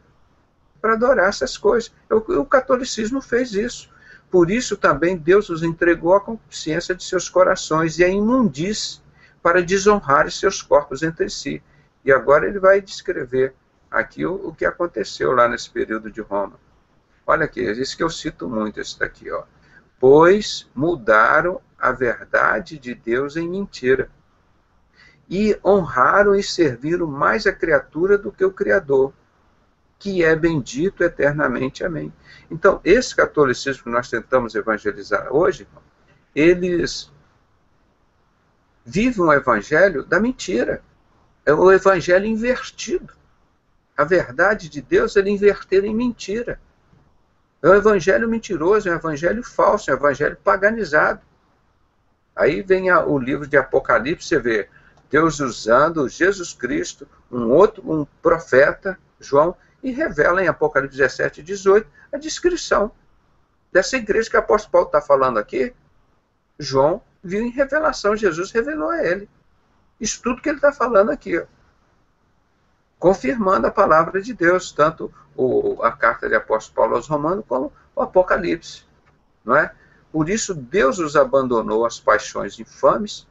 para adorar essas coisas. O catolicismo fez isso. Por isso também Deus os entregou à consciência de seus corações e à imundície para desonrar seus corpos entre si. E agora ele vai descrever aqui o que aconteceu lá nesse período de Roma. Olha aqui, isso que eu cito muito, esse daqui, ó. Pois mudaram a verdade de Deus em mentira, e honraram e serviram mais a criatura do que o Criador, que é bendito eternamente. Amém. Então, esse catolicismo que nós tentamos evangelizar hoje, eles vivem um evangelho da mentira. É o evangelho invertido. A verdade de Deus é invertida em mentira. É um evangelho mentiroso, é um evangelho falso, é um evangelho paganizado. Aí vem o livro de Apocalipse, você vê Deus usando Jesus Cristo, um profeta, João, e revela em Apocalipse 17 e 18 a descrição dessa igreja que o apóstolo Paulo está falando aqui. João viu em revelação, Jesus revelou a ele. Isso tudo que ele está falando aqui, ó, confirmando a palavra de Deus, tanto a carta de apóstolo Paulo aos Romanos, como o Apocalipse. Não é? Por isso, Deus os abandonou às paixões infames.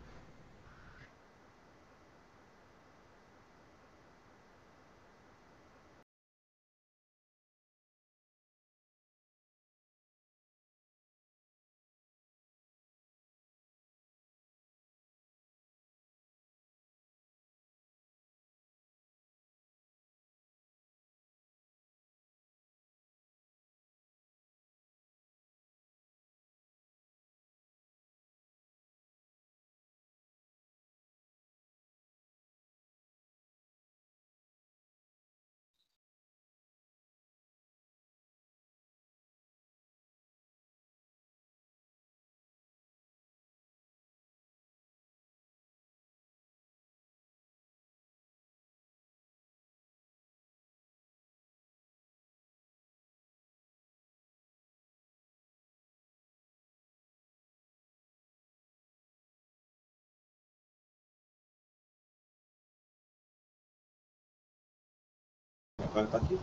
Agora tá aqui.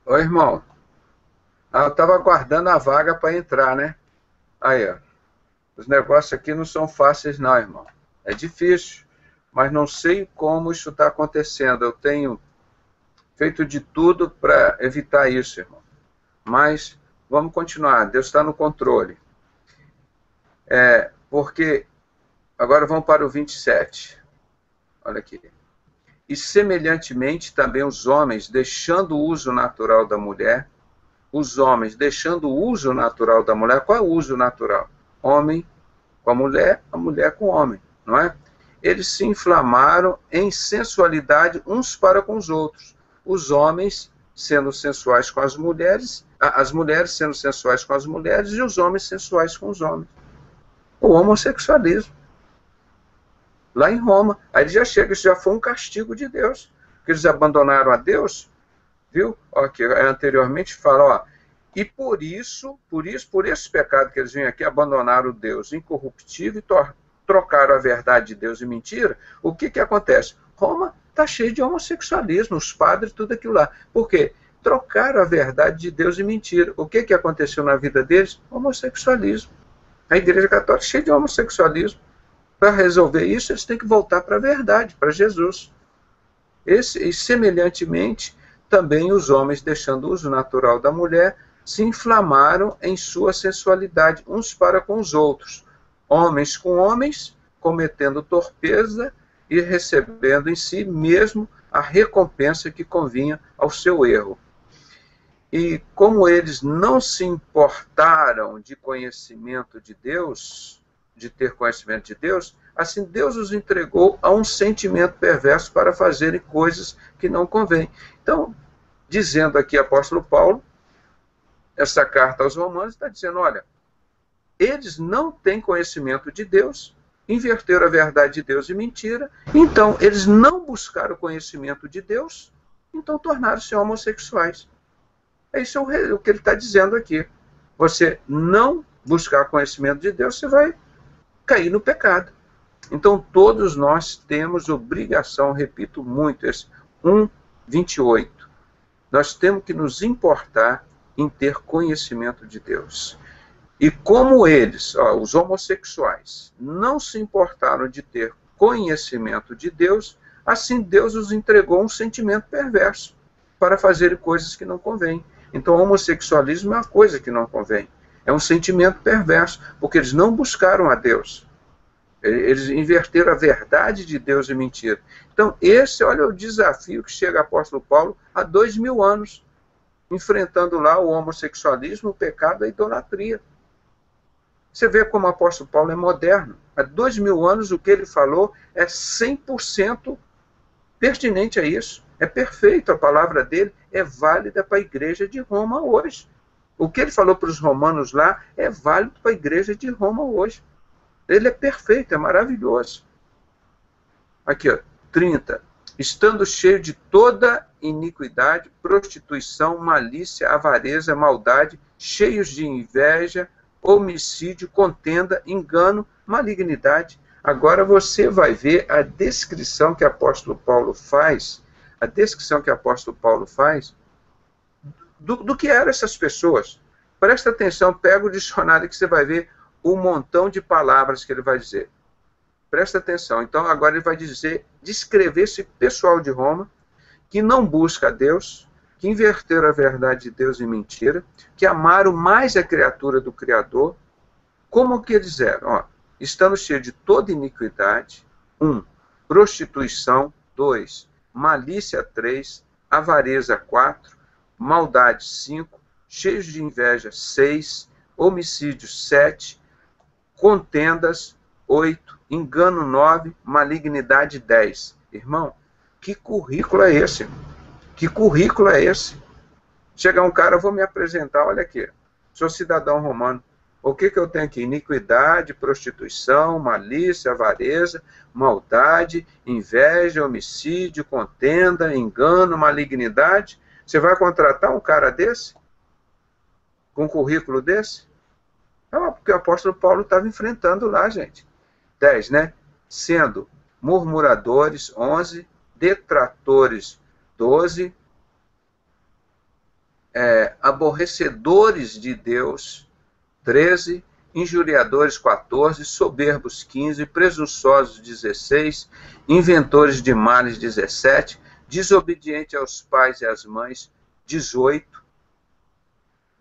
Ô, irmão, eu estava aguardando a vaga para entrar, né? Aí, ó. Os negócios aqui não são fáceis, não, irmão. É difícil, mas não sei como isso está acontecendo. Eu tenho feito de tudo para evitar isso, irmão. Mas vamos continuar. Deus está no controle. Porque agora vamos para o 27. Olha aqui. E semelhantemente também os homens, deixando o uso natural da mulher, os homens deixando o uso natural da mulher. Qual é o uso natural? Homem com a mulher com o homem, não é? Eles se inflamaram em sensualidade uns para com os outros. Os homens sendo sensuais com as mulheres sendo sensuais com as mulheres e os homens sensuais com os homens. O homossexualismo. lá em Roma. Aí ele já chega, isso já foi um castigo de Deus, porque eles abandonaram a Deus, viu? Ó, que anteriormente fala, ó, e por esse pecado que eles vêm aqui, abandonaram o Deus incorruptível e trocaram a verdade de Deus em mentira, o que que acontece? Roma está cheio de homossexualismo, os padres, tudo aquilo lá. Por quê? Trocaram a verdade de Deus em mentira. O que que aconteceu na vida deles? Homossexualismo. A Igreja Católica é cheia de homossexualismo. Para resolver isso, eles têm que voltar para a verdade, para Jesus. E semelhantemente, também os homens, deixando o uso natural da mulher, se inflamaram em sua sensualidade, uns para com os outros. Homens com homens, cometendo torpeza e recebendo em si mesmo a recompensa que convinha ao seu erro. E como eles não se importaram de conhecimento de Deus, de ter conhecimento de Deus, assim Deus os entregou a um sentimento perverso para fazerem coisas que não convêm. Então, dizendo aqui apóstolo Paulo, essa carta aos Romanos está dizendo, olha, eles não têm conhecimento de Deus, inverteram a verdade de Deus em mentira, então eles não buscaram o conhecimento de Deus, então tornaram-se homossexuais. Isso é o que ele está dizendo aqui. Você não buscar conhecimento de Deus, você vai cair no pecado. Então todos nós temos obrigação, repito muito, esse 1:28. Nós temos que nos importar em ter conhecimento de Deus. E como eles, os homossexuais, não se importaram de ter conhecimento de Deus, assim Deus os entregou um sentimento perverso para fazerem coisas que não convêm. Então o homossexualismo é uma coisa que não convém. É um sentimento perverso, porque eles não buscaram a Deus. Eles inverteram a verdade de Deus em mentira. Então esse, olha o desafio que chega o apóstolo Paulo há 2000 anos, enfrentando lá o homossexualismo, o pecado, a idolatria. Você vê como o apóstolo Paulo é moderno. Há 2000 anos o que ele falou é 100% pertinente a isso. É perfeito, a palavra dele é válida para a igreja de Roma hoje. O que ele falou para os romanos lá é válido para a igreja de Roma hoje. Ele é perfeito, é maravilhoso. Aqui, ó, 30. Estando cheio de toda iniquidade, prostituição, malícia, avareza, maldade, cheios de inveja, homicídio, contenda, engano, malignidade. Agora você vai ver a descrição que o apóstolo Paulo faz, do que eram essas pessoas. Presta atenção, pega o dicionário que você vai ver o montão de palavras que ele vai dizer. Presta atenção. Então agora ele vai descrever esse pessoal de Roma que não busca a Deus, que inverteram a verdade de Deus em mentira, que amaram mais a criatura do Criador. Como que eles eram? Estando cheios de toda iniquidade, 1. Prostituição, 2. Malícia, 3. Avareza, 4. Maldade, 5. Cheios de inveja, 6. Homicídio, 7. Contendas, 8. Engano, 9. Malignidade, 10. Irmão, que currículo é esse? Que currículo é esse? Chegar um cara, eu vou me apresentar, olha aqui, sou cidadão romano. O que eu tenho aqui? Iniquidade, prostituição, malícia, avareza, maldade, inveja, homicídio, contenda, engano, malignidade. Você vai contratar um cara desse? Com um currículo desse? Porque o apóstolo Paulo estava enfrentando lá, gente. 10, né? Sendo murmuradores, 11, detratores, 12, aborrecedores de Deus, 13, injuriadores, 14, soberbos, 15, presunçosos, 16, inventores de males, 17, desobediente aos pais e às mães, 18,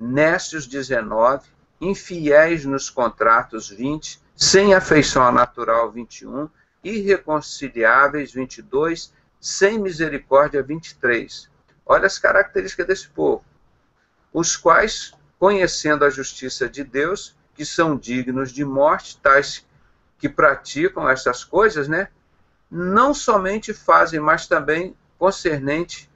nécios, 19, infiéis nos contratos, 20, sem afeição natural, 21, irreconciliáveis, 22, sem misericórdia, 23. Olha as características desse povo. Os quais, conhecendo a justiça de Deus, que são dignos de morte, tais que praticam essas coisas, né? Não somente fazem, mas também consente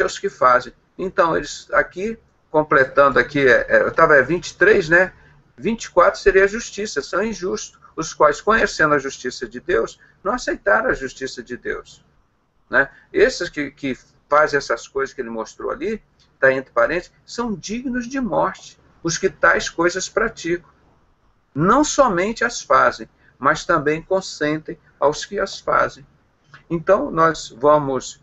aos que fazem. Então, eles aqui, completando aqui, eu estava 23, né? 24 seria a justiça, são injustos. os quais, conhecendo a justiça de Deus, não aceitaram a justiça de Deus. Né? Esses que fazem essas coisas que ele mostrou ali, está entre parênteses, são dignos de morte, os que tais coisas praticam. Não somente as fazem, mas também consentem aos que as fazem. Então, nós vamos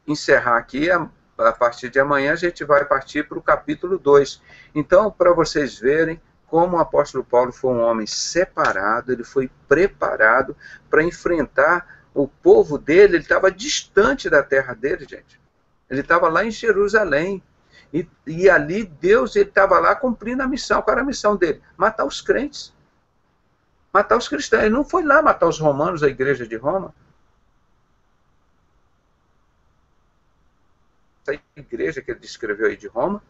encerrar aqui. A partir de amanhã, a gente vai partir para o capítulo 2. Então, para vocês verem como o apóstolo Paulo foi um homem separado, ele foi preparado para enfrentar o povo dele. Ele estava distante da terra dele, gente. Ele estava lá em Jerusalém. E ali Deus, ele estava lá cumprindo a missão. Qual era a missão dele? Matar os crentes. Matar os cristãos. Ele não foi lá matar os romanos, a igreja de Roma. Essa igreja que ele descreveu aí de Roma,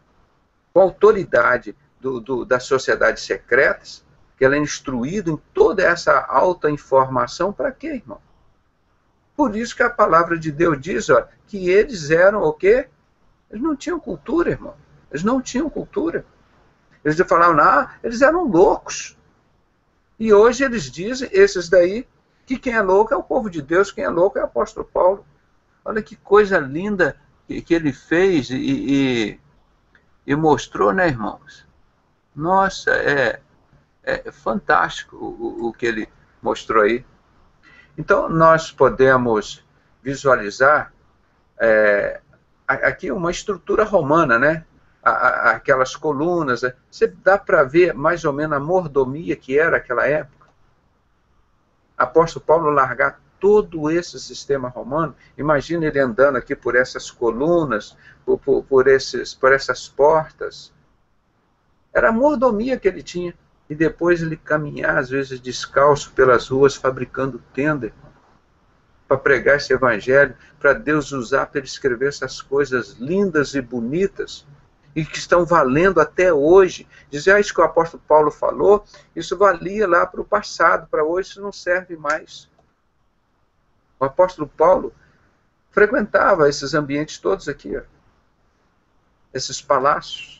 com a autoridade das sociedades secretas, que ela é instruída em toda essa alta informação, para quê, irmão? Por isso que a palavra de Deus diz, ó, que eles eram o quê? Eles não tinham cultura, irmão. Eles não tinham cultura. Eles falavam, eles eram loucos. E hoje eles dizem, esses daí, que quem é louco é o povo de Deus, quem é louco é o apóstolo Paulo. Olha que coisa linda que ele fez e mostrou, né, irmãos? Nossa, é fantástico o que ele mostrou aí. Então, nós podemos visualizar aqui uma estrutura romana, né? Aquelas colunas. Você dá para ver mais ou menos a mordomia que era aquela época. Apóstolo Paulo largar todo esse sistema romano. Imagina ele andando aqui por essas colunas, por essas portas. Era a mordomia que ele tinha. E depois ele caminhar, às vezes descalço, pelas ruas, fabricando tenda, para pregar esse evangelho, para Deus usar para ele escrever essas coisas lindas e bonitas, e que estão valendo até hoje. Dizer, isso que o apóstolo Paulo falou, isso valia lá para o passado, para hoje isso não serve mais. O apóstolo Paulo frequentava esses ambientes todos aqui, ó, esses palácios.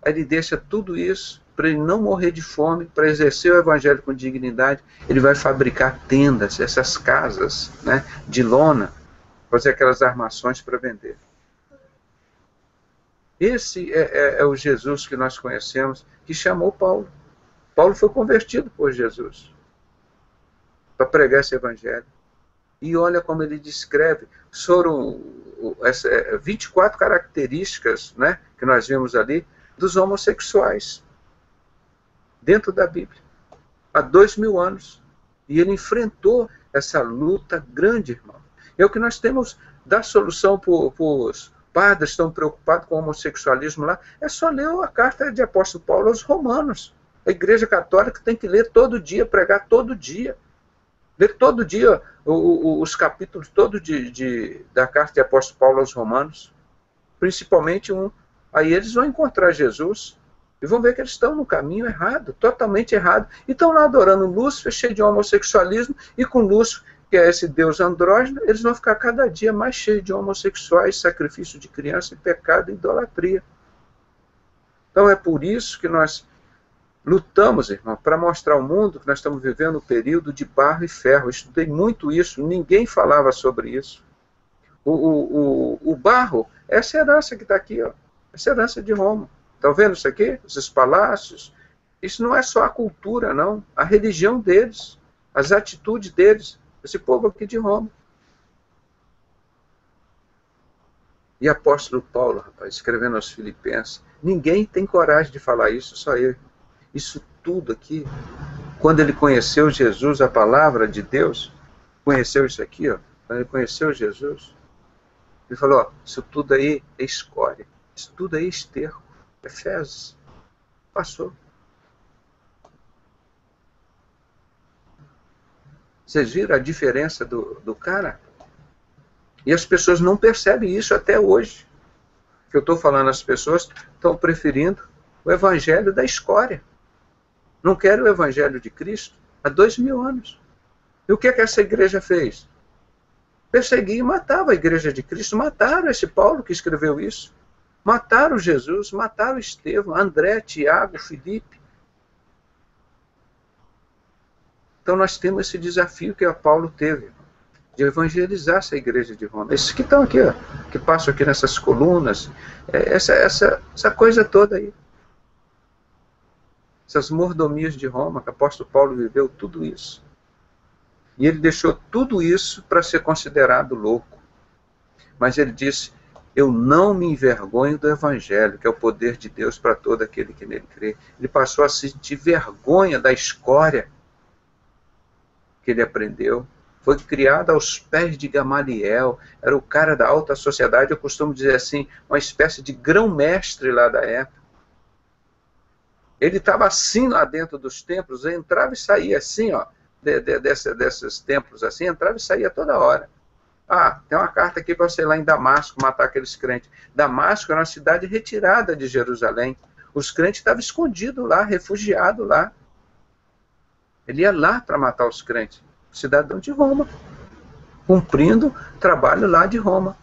Aí ele deixa tudo isso para ele não morrer de fome, para exercer o evangelho com dignidade. Ele vai fabricar tendas, essas casas, né, de lona, fazer aquelas armações para vender. Esse é o Jesus que nós conhecemos, que chamou Paulo. Paulo foi convertido por Jesus para pregar esse evangelho. E olha como ele descreve. Foram 24 características, né, que nós vimos ali, dos homossexuais, dentro da Bíblia, há 2000 anos. E ele enfrentou essa luta grande, irmão. É o que nós temos da solução para os padres que estão preocupados com o homossexualismo lá. É só ler a carta de apóstolo Paulo aos Romanos. A Igreja Católica tem que ler todo dia, pregar todo dia. Ler todo dia os capítulos todos da carta de apóstolo Paulo aos Romanos. Principalmente um. Aí eles vão encontrar Jesus e vão ver que eles estão no caminho errado, totalmente errado. E estão lá adorando Lúcifer, cheio de homossexualismo, e com Lúcifer, que é esse deus andrógeno, eles vão ficar cada dia mais cheios de homossexuais, sacrifício de criança, pecado e idolatria. Então é por isso que nós lutamos, irmão, para mostrar ao mundo que nós estamos vivendo um período de barro e ferro. Eu estudei muito isso, ninguém falava sobre isso. O barro, essa herança que está aqui, ó. Essa herança de Roma. Estão vendo isso aqui? Esses palácios. Isso não é só a cultura, não. A religião deles. As atitudes deles. Esse povo aqui de Roma. E apóstolo Paulo, rapaz, escrevendo aos Filipenses. Ninguém tem coragem de falar isso, só eu. Isso tudo aqui. Quando ele conheceu Jesus, a palavra de Deus, conheceu isso aqui, ó. Quando ele conheceu Jesus, ele falou, ó, isso tudo aí é escória. Isso tudo aí é esterco, é fezes. Passou. Vocês viram a diferença do cara? E as pessoas não percebem isso até hoje. O que eu estou falando, as pessoas estão preferindo o evangelho da escória. Não querem o evangelho de Cristo há 2000 anos. E o que essa igreja fez? Perseguia e matava a igreja de Cristo. Mataram esse Paulo que escreveu isso. Mataram Jesus, mataram Estevão, André, Tiago, Filipe. Então nós temos esse desafio que Paulo teve, de evangelizar essa igreja de Roma. Esses que estão aqui, ó, que passam aqui nessas colunas, essa coisa toda aí. Essas mordomias de Roma, que o apóstolo Paulo viveu tudo isso. E ele deixou tudo isso para ser considerado louco. Mas ele disse, eu não me envergonho do evangelho, que é o poder de Deus para todo aquele que nele crê. Ele passou a sentir vergonha da escória que ele aprendeu. Foi criado aos pés de Gamaliel, era o cara da alta sociedade, eu costumo dizer assim, uma espécie de grão-mestre lá da época. Ele estava assim lá dentro dos templos, entrava e saía assim, ó, desses templos assim, entrava e saía toda hora. Ah, tem uma carta aqui para você ir lá em Damasco matar aqueles crentes. Damasco era uma cidade retirada de Jerusalém. Os crentes estavam escondidos lá, refugiados lá. Ele ia lá para matar os crentes. Cidadão de Roma, cumprindo trabalho lá de Roma.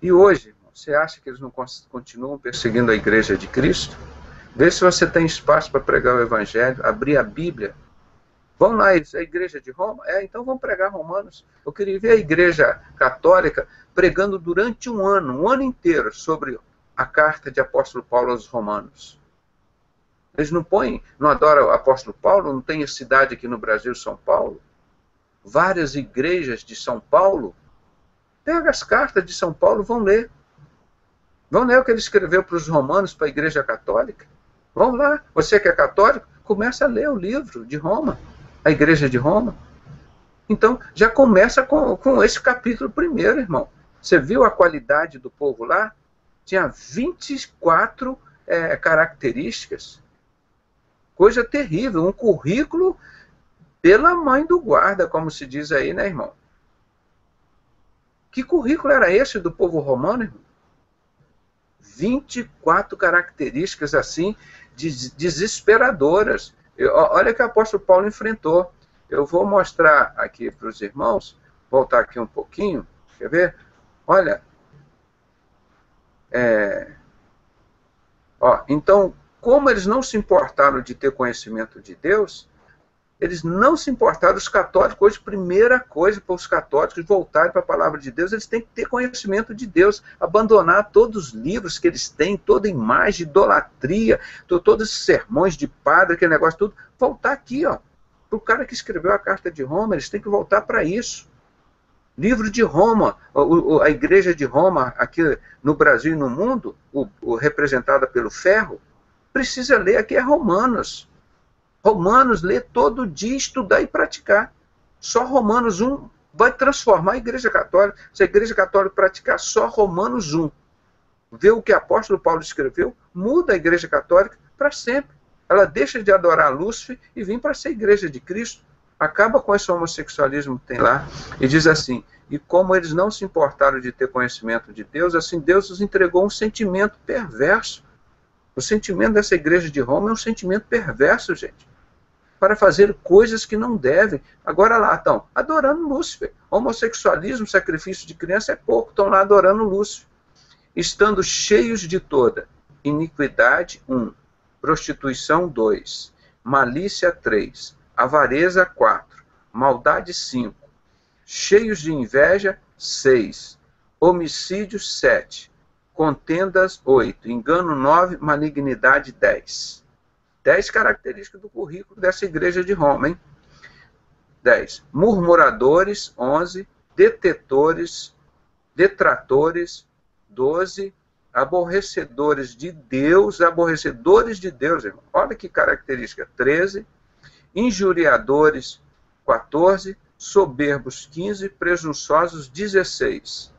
E hoje, você acha que eles não continuam perseguindo a igreja de Cristo? Vê se você tem espaço para pregar o evangelho, abrir a Bíblia. Vão lá, a igreja de Roma? Então vamos pregar Romanos. Eu queria ver a igreja católica pregando durante um ano inteiro, sobre a carta de apóstolo Paulo aos Romanos. Eles não adoram o apóstolo Paulo, não tem cidade aqui no Brasil, São Paulo. Várias igrejas de São Paulo, pega as cartas de São Paulo, vão ler. Vão ler o que ele escreveu para os romanos, para a igreja católica. Vão lá, você que é católico, começa a ler o livro de Roma, a igreja de Roma. Então, já começa com esse capítulo primeiro, irmão. Você viu a qualidade do povo lá? Tinha 24 características. Coisa terrível, um currículo pela mãe do guarda, como se diz aí, né, irmão? Que currículo era esse do povo romano, irmão? 24 características assim, desesperadoras. Olha que o apóstolo Paulo enfrentou. Eu vou mostrar aqui para os irmãos, voltar aqui um pouquinho, quer ver? Olha, então, como eles não se importaram de ter conhecimento de Deus, eles não se importaram, os católicos, hoje, primeira coisa para os católicos voltarem para a palavra de Deus, eles têm que ter conhecimento de Deus, abandonar todos os livros que eles têm, toda imagem, idolatria, todos esses sermões de padre, aquele negócio tudo, voltar aqui, ó, para o cara que escreveu a carta de Roma, eles têm que voltar para isso. Livro de Roma, a igreja de Roma, aqui no Brasil e no mundo, representada pelo ferro, precisa ler aqui Romanos. Romanos, ler todo dia, estudar e praticar. Só Romanos 1 vai transformar a igreja católica. Se a igreja católica praticar só Romanos 1, ver o que o apóstolo Paulo escreveu, muda a igreja católica para sempre. Ela deixa de adorar Lúcifer e vem para ser a igreja de Cristo. Acaba com esse homossexualismo que tem lá. E diz assim, e como eles não se importaram de ter conhecimento de Deus, assim Deus os entregou um sentimento perverso. O sentimento dessa igreja de Roma é um sentimento perverso, gente. Para fazer coisas que não devem. Agora lá estão adorando Lúcifer. Homossexualismo, sacrifício de criança é pouco. Estão lá adorando Lúcifer. Estando cheios de toda iniquidade, 1. Prostituição, 2. Malícia, 3. Avareza, 4. Maldade, 5. Cheios de inveja, 6. Homicídios, 7. Contendas, 8. Engano, 9. Malignidade, 10. 10 características do currículo dessa igreja de Roma, hein? 10. Murmuradores, 11. Detetores, detratores, 12. Aborrecedores de Deus, irmão. Olha que característica, 13. Injuriadores, 14. Soberbos, 15. Presunçosos, 16.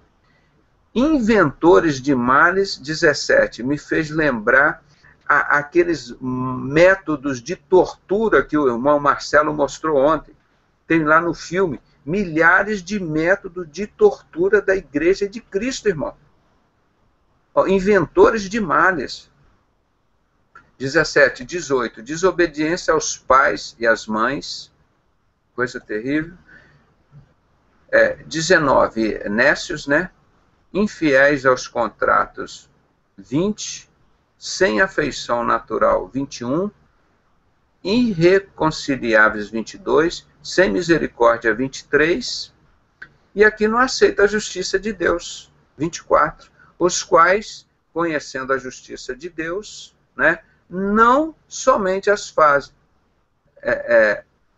Inventores de males, 17. Me fez lembrar aqueles métodos de tortura que o irmão Marcelo mostrou ontem. Tem lá no filme milhares de métodos de tortura da igreja de Cristo, irmão. Inventores de males. 17, 18. Desobediência aos pais e às mães. Coisa terrível. 19. Nécios, né? Infiéis aos contratos. 20. Sem afeição natural, 21, irreconciliáveis, 22, sem misericórdia, 23, e aqui não aceita a justiça de Deus, 24, os quais, conhecendo a justiça de Deus, né, não somente as fazem,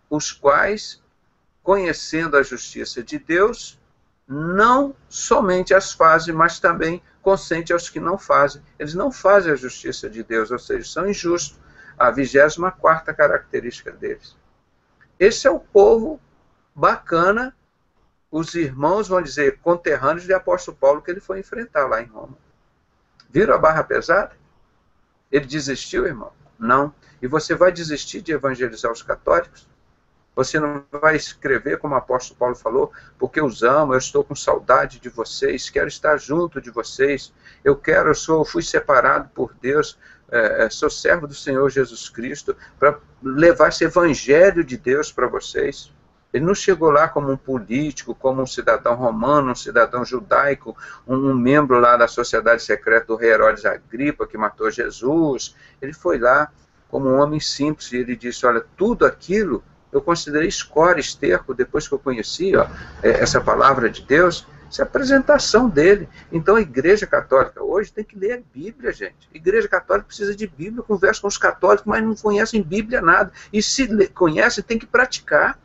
os quais, conhecendo a justiça de Deus, não somente as fazem, mas também consente aos que não fazem. Eles não fazem a justiça de Deus, ou seja, são injustos. A 24ª característica deles. Esse é o povo bacana, os irmãos, vão dizer, conterrâneos de apóstolo Paulo, que ele foi enfrentar lá em Roma. Viram a barra pesada? Ele desistiu, irmão? Não. E você vai desistir de evangelizar os católicos? Você não vai escrever, como o apóstolo Paulo falou, porque os amo, eu estou com saudade de vocês, quero estar junto de vocês, fui separado por Deus, sou servo do Senhor Jesus Cristo, para levar esse evangelho de Deus para vocês. Ele não chegou lá como um político, como um cidadão romano, um cidadão judaico, um membro lá da sociedade secreta do rei Herodes Agripa, que matou Jesus. Ele foi lá como um homem simples, e ele disse, olha, tudo aquilo eu considerei escória, esterco, depois que eu conheci essa palavra de Deus, essa é a apresentação dele. Então a Igreja Católica hoje tem que ler a Bíblia, gente. A Igreja Católica precisa de Bíblia, conversa com os católicos, mas não conhecem Bíblia nada. E se conhecem, tem que praticar.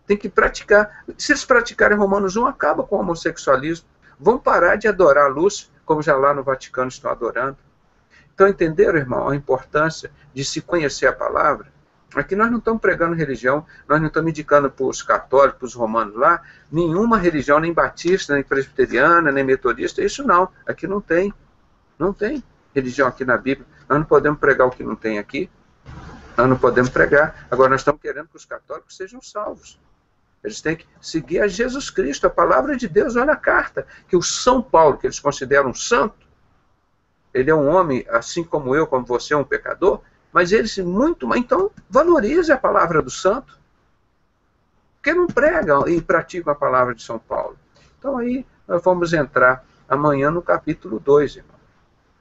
Tem que praticar. Se eles praticarem Romanos 1, acaba com o homossexualismo. Vão parar de adorar a luz, como já lá no Vaticano estão adorando. Então entenderam, irmão, a importância de se conhecer a palavra? Aqui nós não estamos pregando religião, nós não estamos indicando para os católicos, para os romanos lá, nenhuma religião, nem batista, nem presbiteriana, nem metodista, isso não. Aqui não tem. Não tem religião aqui na Bíblia. Nós não podemos pregar o que não tem aqui. Nós não podemos pregar. Agora nós estamos querendo que os católicos sejam salvos. Eles têm que seguir a Jesus Cristo, a palavra de Deus. Olha a carta, que o São Paulo, que eles consideram um santo, ele é um homem, assim como eu, como você, um pecador, mas eles muito mais. Então, valorize a palavra do santo. Porque não pregam e praticam a palavra de São Paulo. Então, aí, nós vamos entrar amanhã no capítulo 2, irmão.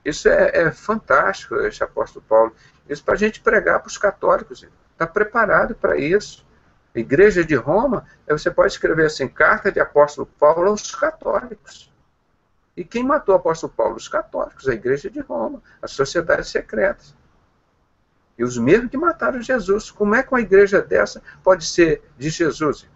Isso é fantástico, esse apóstolo Paulo. Isso para a gente pregar para os católicos. Está preparado para isso. A Igreja de Roma, você pode escrever assim, carta de apóstolo Paulo aos católicos. E quem matou o apóstolo Paulo? Os católicos, a Igreja de Roma, as sociedades secretas. E os mesmos que mataram Jesus. Como é que uma igreja dessa pode ser de Jesus?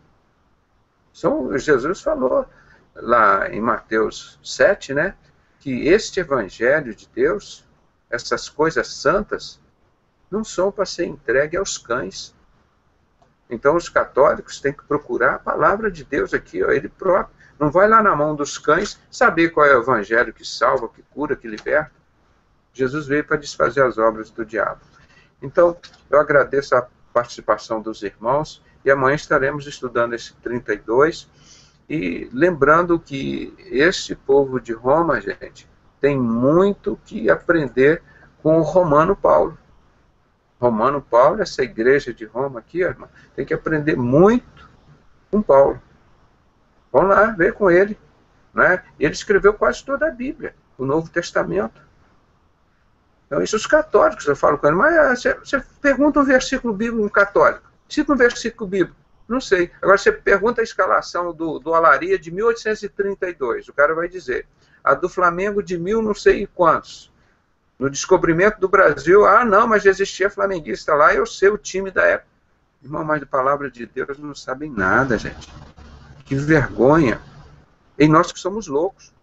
Jesus falou lá em Mateus 7, né, que este evangelho de Deus, essas coisas santas, não são para ser entregue aos cães. Então os católicos têm que procurar a palavra de Deus aqui, ó, ele próprio. Não vai lá na mão dos cães saber qual é o evangelho que salva, que cura, que liberta. Jesus veio para desfazer as obras do diabo. Então, eu agradeço a participação dos irmãos e amanhã estaremos estudando esse 32 e lembrando que este povo de Roma, gente, tem muito que aprender com o Romano Paulo. Romano Paulo, essa igreja de Roma aqui, irmão, tem que aprender muito com Paulo. Vamos lá, ver com ele. Né? Ele escreveu quase toda a Bíblia, o Novo Testamento. Então, isso os católicos, eu falo com ele, mas você pergunta um versículo bíblico um católico. Cita um versículo bíblico. Não sei. Agora você pergunta a escalação do Olaria de 1832. O cara vai dizer. A do Flamengo de 1000 não sei quantos. No descobrimento do Brasil, não, mas existia flamenguista lá, eu sei o time da época. Irmão, mas da palavra de Deus não sabem nada, gente. Que vergonha. E nós que somos loucos.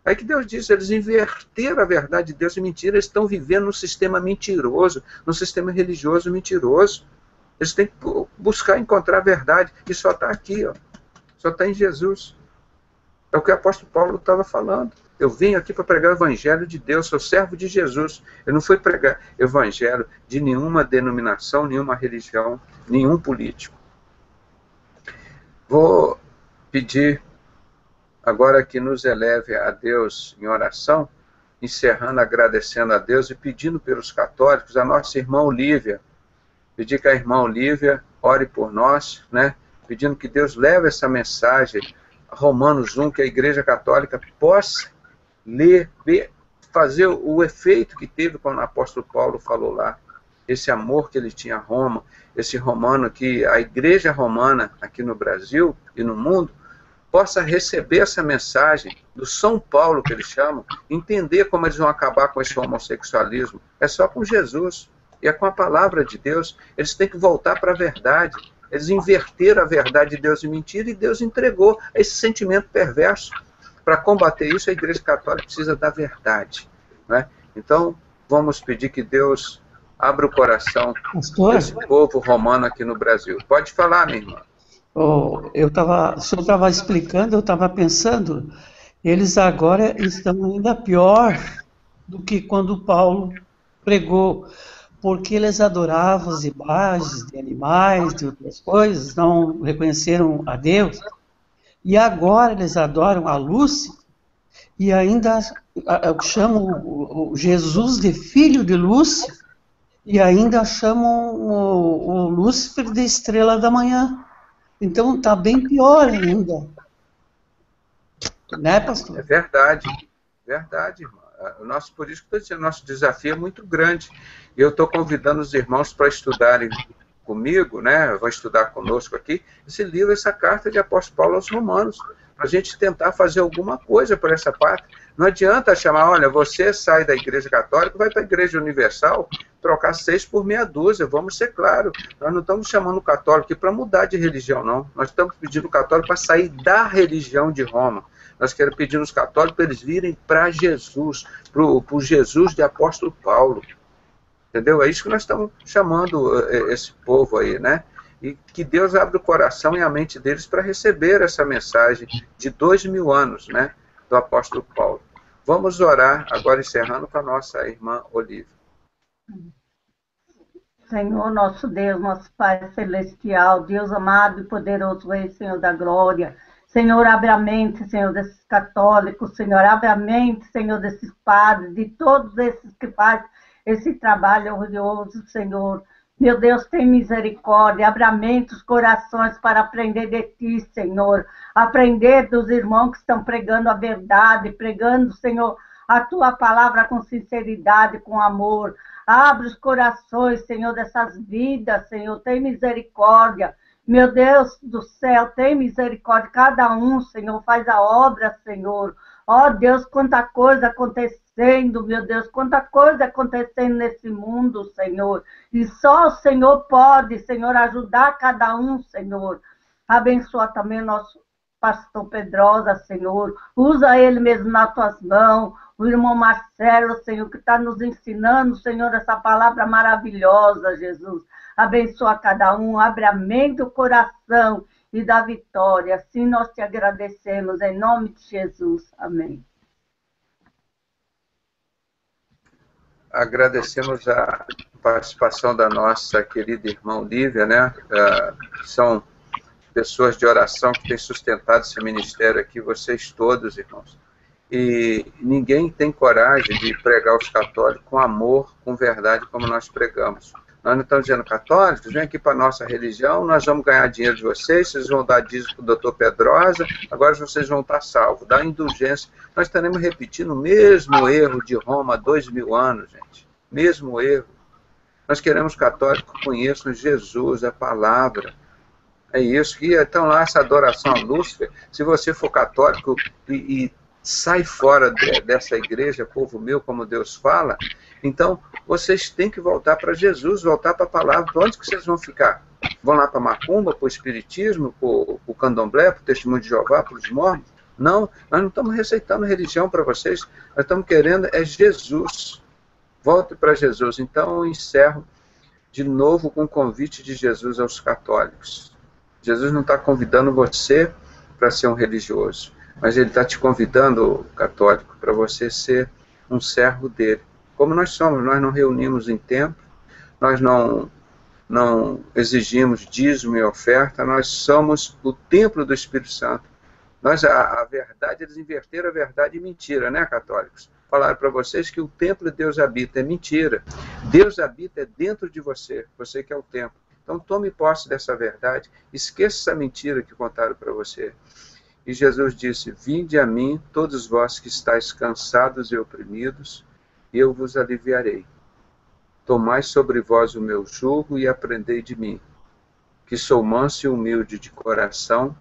Aí que Deus diz, eles inverteram a verdade de Deus em mentira, eles estão vivendo num sistema mentiroso, num sistema religioso mentiroso. Eles têm que buscar encontrar a verdade, e só está aqui, ó. Só está em Jesus. É o que o apóstolo Paulo estava falando. Eu vim aqui para pregar o evangelho de Deus, sou servo de Jesus. Eu não fui pregar evangelho de nenhuma denominação, nenhuma religião, nenhum político. Vou pedir agora que nos eleve a Deus em oração, encerrando, agradecendo a Deus e pedindo pelos católicos, a nossa irmã Olívia, pedir que a irmã Olívia ore por nós, né? Pedindo que Deus leve essa mensagem a Romanos 1, que a Igreja Católica possa ler, ver, fazer o efeito que teve quando o apóstolo Paulo falou lá. esse amor que ele tinha a Roma, esse romano, que a igreja romana aqui no Brasil e no mundo possa receber essa mensagem do São Paulo, que eles chamam, entender como eles vão acabar com esse homossexualismo. É só com Jesus, e é com a palavra de Deus. Eles têm que voltar para a verdade. Eles inverteram a verdade de Deus em mentira, e Deus entregou esse sentimento perverso. Para combater isso, a Igreja Católica precisa da verdade, né? Então, vamos pedir que Deus abra o coração desse povo romano aqui no Brasil. Pode falar, minha irmã. O senhor estava explicando, eu estava pensando, eles agora estão ainda pior do que quando Paulo pregou, porque eles adoravam as imagens de animais, de outras coisas, não reconheceram a Deus, e agora eles adoram a Lúcifer, e ainda chamam o Jesus de filho de Lúcifer, e ainda chamam o Lúcifer de estrela da manhã. Então está bem pior ainda. Né, pastor? É verdade, verdade, irmão. Por isso que eu estou dizendo, nosso desafio é muito grande. E eu estou convidando os irmãos para estudarem comigo, né? Vão estudar conosco aqui, esse livro, essa carta de apóstolo Paulo aos Romanos, para a gente tentar fazer alguma coisa por essa parte. Não adianta chamar, olha, você sai da Igreja Católica, vai para a Igreja Universal, trocar 6 por meia dúzia, vamos ser claros. Nós não estamos chamando o católico aqui para mudar de religião, não. Nós estamos pedindo o católico para sair da religião de Roma. Nós queremos pedir aos católicos para eles virem para Jesus, para o Jesus de apóstolo Paulo. Entendeu? É isso que nós estamos chamando esse povo aí, né? E que Deus abra o coração e a mente deles para receber essa mensagem de 2000 anos, né? Do apóstolo Paulo. Vamos orar, agora encerrando com a nossa irmã Olívia. Senhor, nosso Deus, nosso Pai Celestial, Deus amado e poderoso Rei, Senhor da glória. Senhor, abre a mente, Senhor, desses católicos, Senhor, abre a mente, Senhor, desses padres, de todos esses que fazem esse trabalho orgulhoso, Senhor. Meu Deus, tem misericórdia, abre a mente, os corações para aprender de Ti, Senhor. Aprender dos irmãos que estão pregando a verdade, pregando, Senhor, a Tua palavra com sinceridade, com amor. Abre os corações, Senhor, dessas vidas, Senhor, tem misericórdia. Meu Deus do céu, tem misericórdia. Cada um, Senhor, faz a obra, Senhor. Ó Deus, quanta coisa acontecendo, meu Deus, quanta coisa acontecendo nesse mundo, Senhor. E só o Senhor pode, Senhor, ajudar cada um, Senhor. Abençoa também o nosso pastor Pedrosa, Senhor. Usa ele mesmo nas tuas mãos. O irmão Marcelo, Senhor, que está nos ensinando, Senhor, essa palavra maravilhosa, Jesus. Abençoa cada um, abre a mente, o coração e dá vitória. Assim nós te agradecemos, em nome de Jesus. Amém. Agradecemos a participação da nossa querida irmã Olívia, né? São pessoas de oração que têm sustentado esse ministério aqui, vocês todos, irmãos. E ninguém tem coragem de pregar os católicos com amor, com verdade, como nós pregamos. Nós não estamos dizendo, católicos, vem aqui para a nossa religião, nós vamos ganhar dinheiro de vocês, vocês vão dar dízimo para o doutor Pedrosa, agora vocês vão estar salvos, dá indulgência. Nós estaremos repetindo o mesmo erro de Roma há 2000 anos, gente. Mesmo erro. Nós queremos católicos que conheçam Jesus, a palavra. É isso. E então lá essa adoração a Lúcifer, se você for católico e sai fora dessa igreja, povo meu, como Deus fala, então vocês têm que voltar para Jesus, voltar para a palavra. Para onde que vocês vão ficar? Vão lá para a macumba, para o espiritismo, para o candomblé, para o testemunho de Jeová, para os mormons? Não, nós não estamos receitando religião para vocês, nós estamos querendo é Jesus. Volte para Jesus. Então eu encerro de novo com o convite de Jesus aos católicos. Jesus não está convidando você para ser um religioso, mas ele está te convidando, católico, para você ser um servo dele. Como nós somos, nós não reunimos em templo, nós não exigimos dízimo e oferta, nós somos o templo do Espírito Santo. Nós, a verdade, eles inverteram a verdade em mentira, né, católicos? Falaram para vocês que o templo de Deus habita, é mentira. Deus habita dentro de você, você que é o templo. Então tome posse dessa verdade, esqueça essa mentira que contaram para você. E Jesus disse, vinde a mim, todos vós que estáis cansados e oprimidos, eu vos aliviarei. Tomai sobre vós o meu jugo e aprendei de mim, que sou manso e humilde de coração,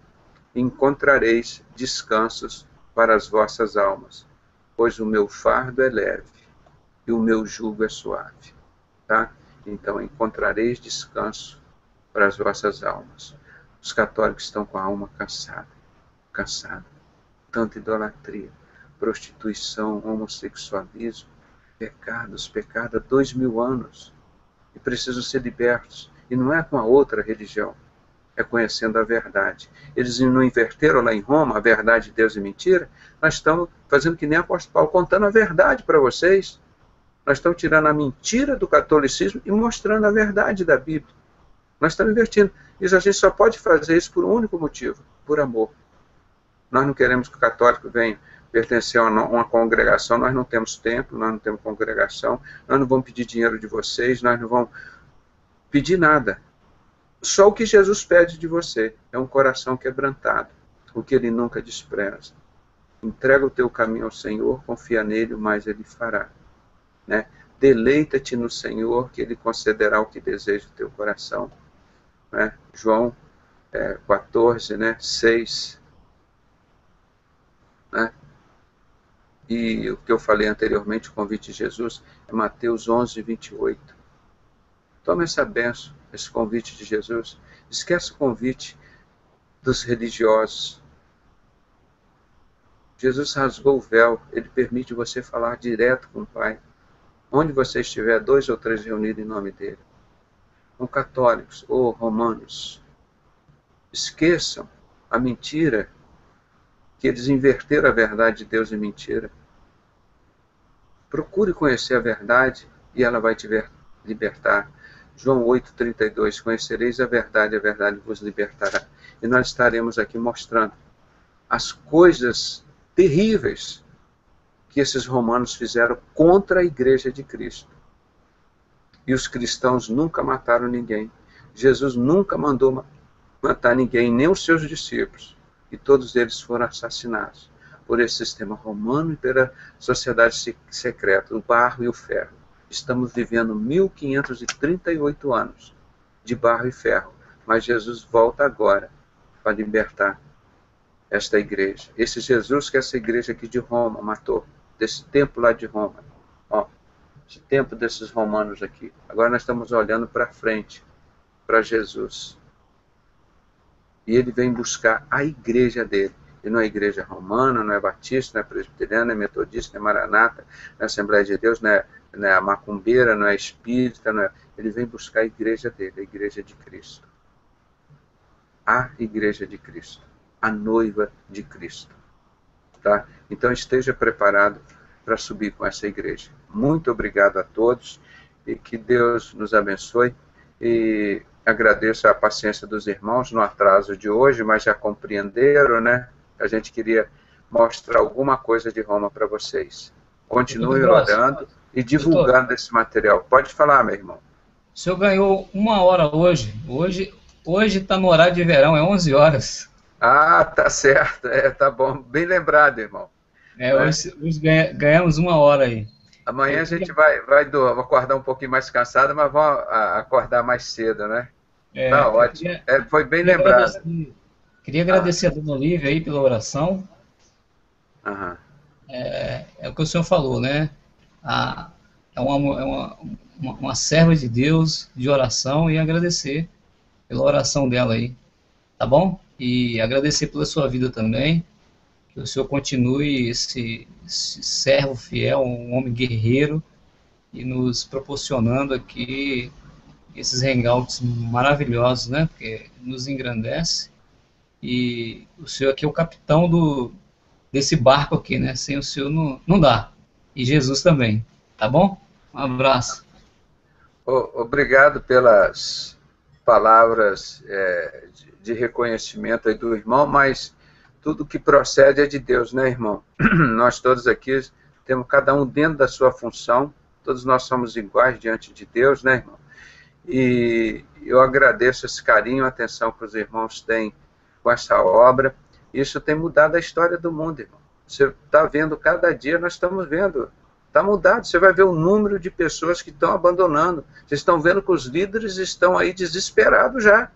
e encontrareis descansos para as vossas almas, pois o meu fardo é leve e o meu jugo é suave. Tá? Então, encontrareis descanso para as vossas almas. Os católicos estão com a alma cansada. Tanta idolatria, prostituição, homossexualismo, pecados há 2000 anos. E precisam ser libertos. E não é com a outra religião, é conhecendo a verdade. Eles não inverteram lá em Roma a verdade de Deus e mentira. Nós estamos fazendo que nem o apóstolo Paulo, contando a verdade para vocês. Nós estamos tirando a mentira do catolicismo e mostrando a verdade da Bíblia. Nós estamos invertindo. E a gente só pode fazer isso por um único motivo, por amor. Nós não queremos que o católico venha pertencer a uma congregação, nós não temos templo, nós não temos congregação, nós não vamos pedir dinheiro de vocês, nós não vamos pedir nada. Só o que Jesus pede de você é um coração quebrantado, o que Ele nunca despreza. Entrega o teu caminho ao Senhor, confia nele, o mais Ele fará. Né? Deleita-te no Senhor, que Ele concederá o que deseja o teu coração. Né? João 14, 6. Né? E o que eu falei anteriormente, o convite de Jesus, é Mateus 11, 28. Toma essa bênção, esse convite de Jesus. Esquece o convite dos religiosos. Jesus rasgou o véu, Ele permite você falar direto com o Pai. Onde você estiver, 2 ou 3 reunidos em nome dEle. Com católicos ou romanos. Esqueçam a mentira, que eles inverteram a verdade de Deus em mentira. Procure conhecer a verdade e ela vai te libertar. João 8,32, conhecereis a verdade vos libertará. E nós estaremos aqui mostrando as coisas terríveis que esses romanos fizeram contra a igreja de Cristo. E os cristãos nunca mataram ninguém. Jesus nunca mandou matar ninguém, nem os seus discípulos. E todos eles foram assassinados por esse sistema romano e pela sociedade secreta, o barro e o ferro. Estamos vivendo 1538 anos de barro e ferro, mas Jesus volta agora para libertar esta igreja. Esse Jesus que essa igreja aqui de Roma matou, desse templo lá de Roma. Ó, esse templo desses romanos aqui. Agora nós estamos olhando para frente, para Jesus. E ele vem buscar a igreja dele. E não é igreja romana, não é batista, não é presbiteriana, não é metodista, não é maranata, não é Assembleia de Deus, não é a macumbeira, não é espírita, não é... Ele vem buscar a igreja dele, a igreja de Cristo. A igreja de Cristo. A noiva de Cristo. Tá? Então esteja preparado para subir com essa igreja. Muito obrigado a todos e que Deus nos abençoe. E agradeço a paciência dos irmãos no atraso de hoje, mas já compreenderam, né? A gente queria mostrar alguma coisa de Roma para vocês. Continue orando e divulgando esse material. Pode falar, meu irmão. O senhor ganhou 1 hora hoje. Hoje está no horário de verão, é 11 horas. Ah, tá certo. Tá bom. Bem lembrado, irmão. Hoje ganhamos 1 hora aí. Amanhã a gente vai acordar um pouquinho mais cansado, mas vamos acordar mais cedo, né? Tá ótimo. Foi bem lembrado. Queria agradecer a dona Olívia aí pela oração. Uhum. É o que o senhor falou, né? É uma serva de Deus de oração e agradecer pela oração dela aí, tá bom? E agradecer pela sua vida também, que o senhor continue esse servo fiel, um homem guerreiro, e nos proporcionando aqui esses hangouts maravilhosos, né? Porque nos engrandece. E o senhor aqui é o capitão desse barco aqui, né? Sem o senhor não dá. E Jesus também, tá bom? Um abraço. Obrigado pelas palavras de reconhecimento aí do irmão, mas tudo que procede é de Deus, né, irmão? Nós todos aqui temos cada um dentro da sua função, todos nós somos iguais diante de Deus, né, irmão? E eu agradeço esse carinho, a atenção que os irmãos têm com essa obra. Isso tem mudado a história do mundo, irmão. Você está vendo, cada dia nós estamos vendo, Está mudado, você vai ver o número de pessoas que estão abandonando. Vocês estão vendo que os líderes estão aí desesperados já.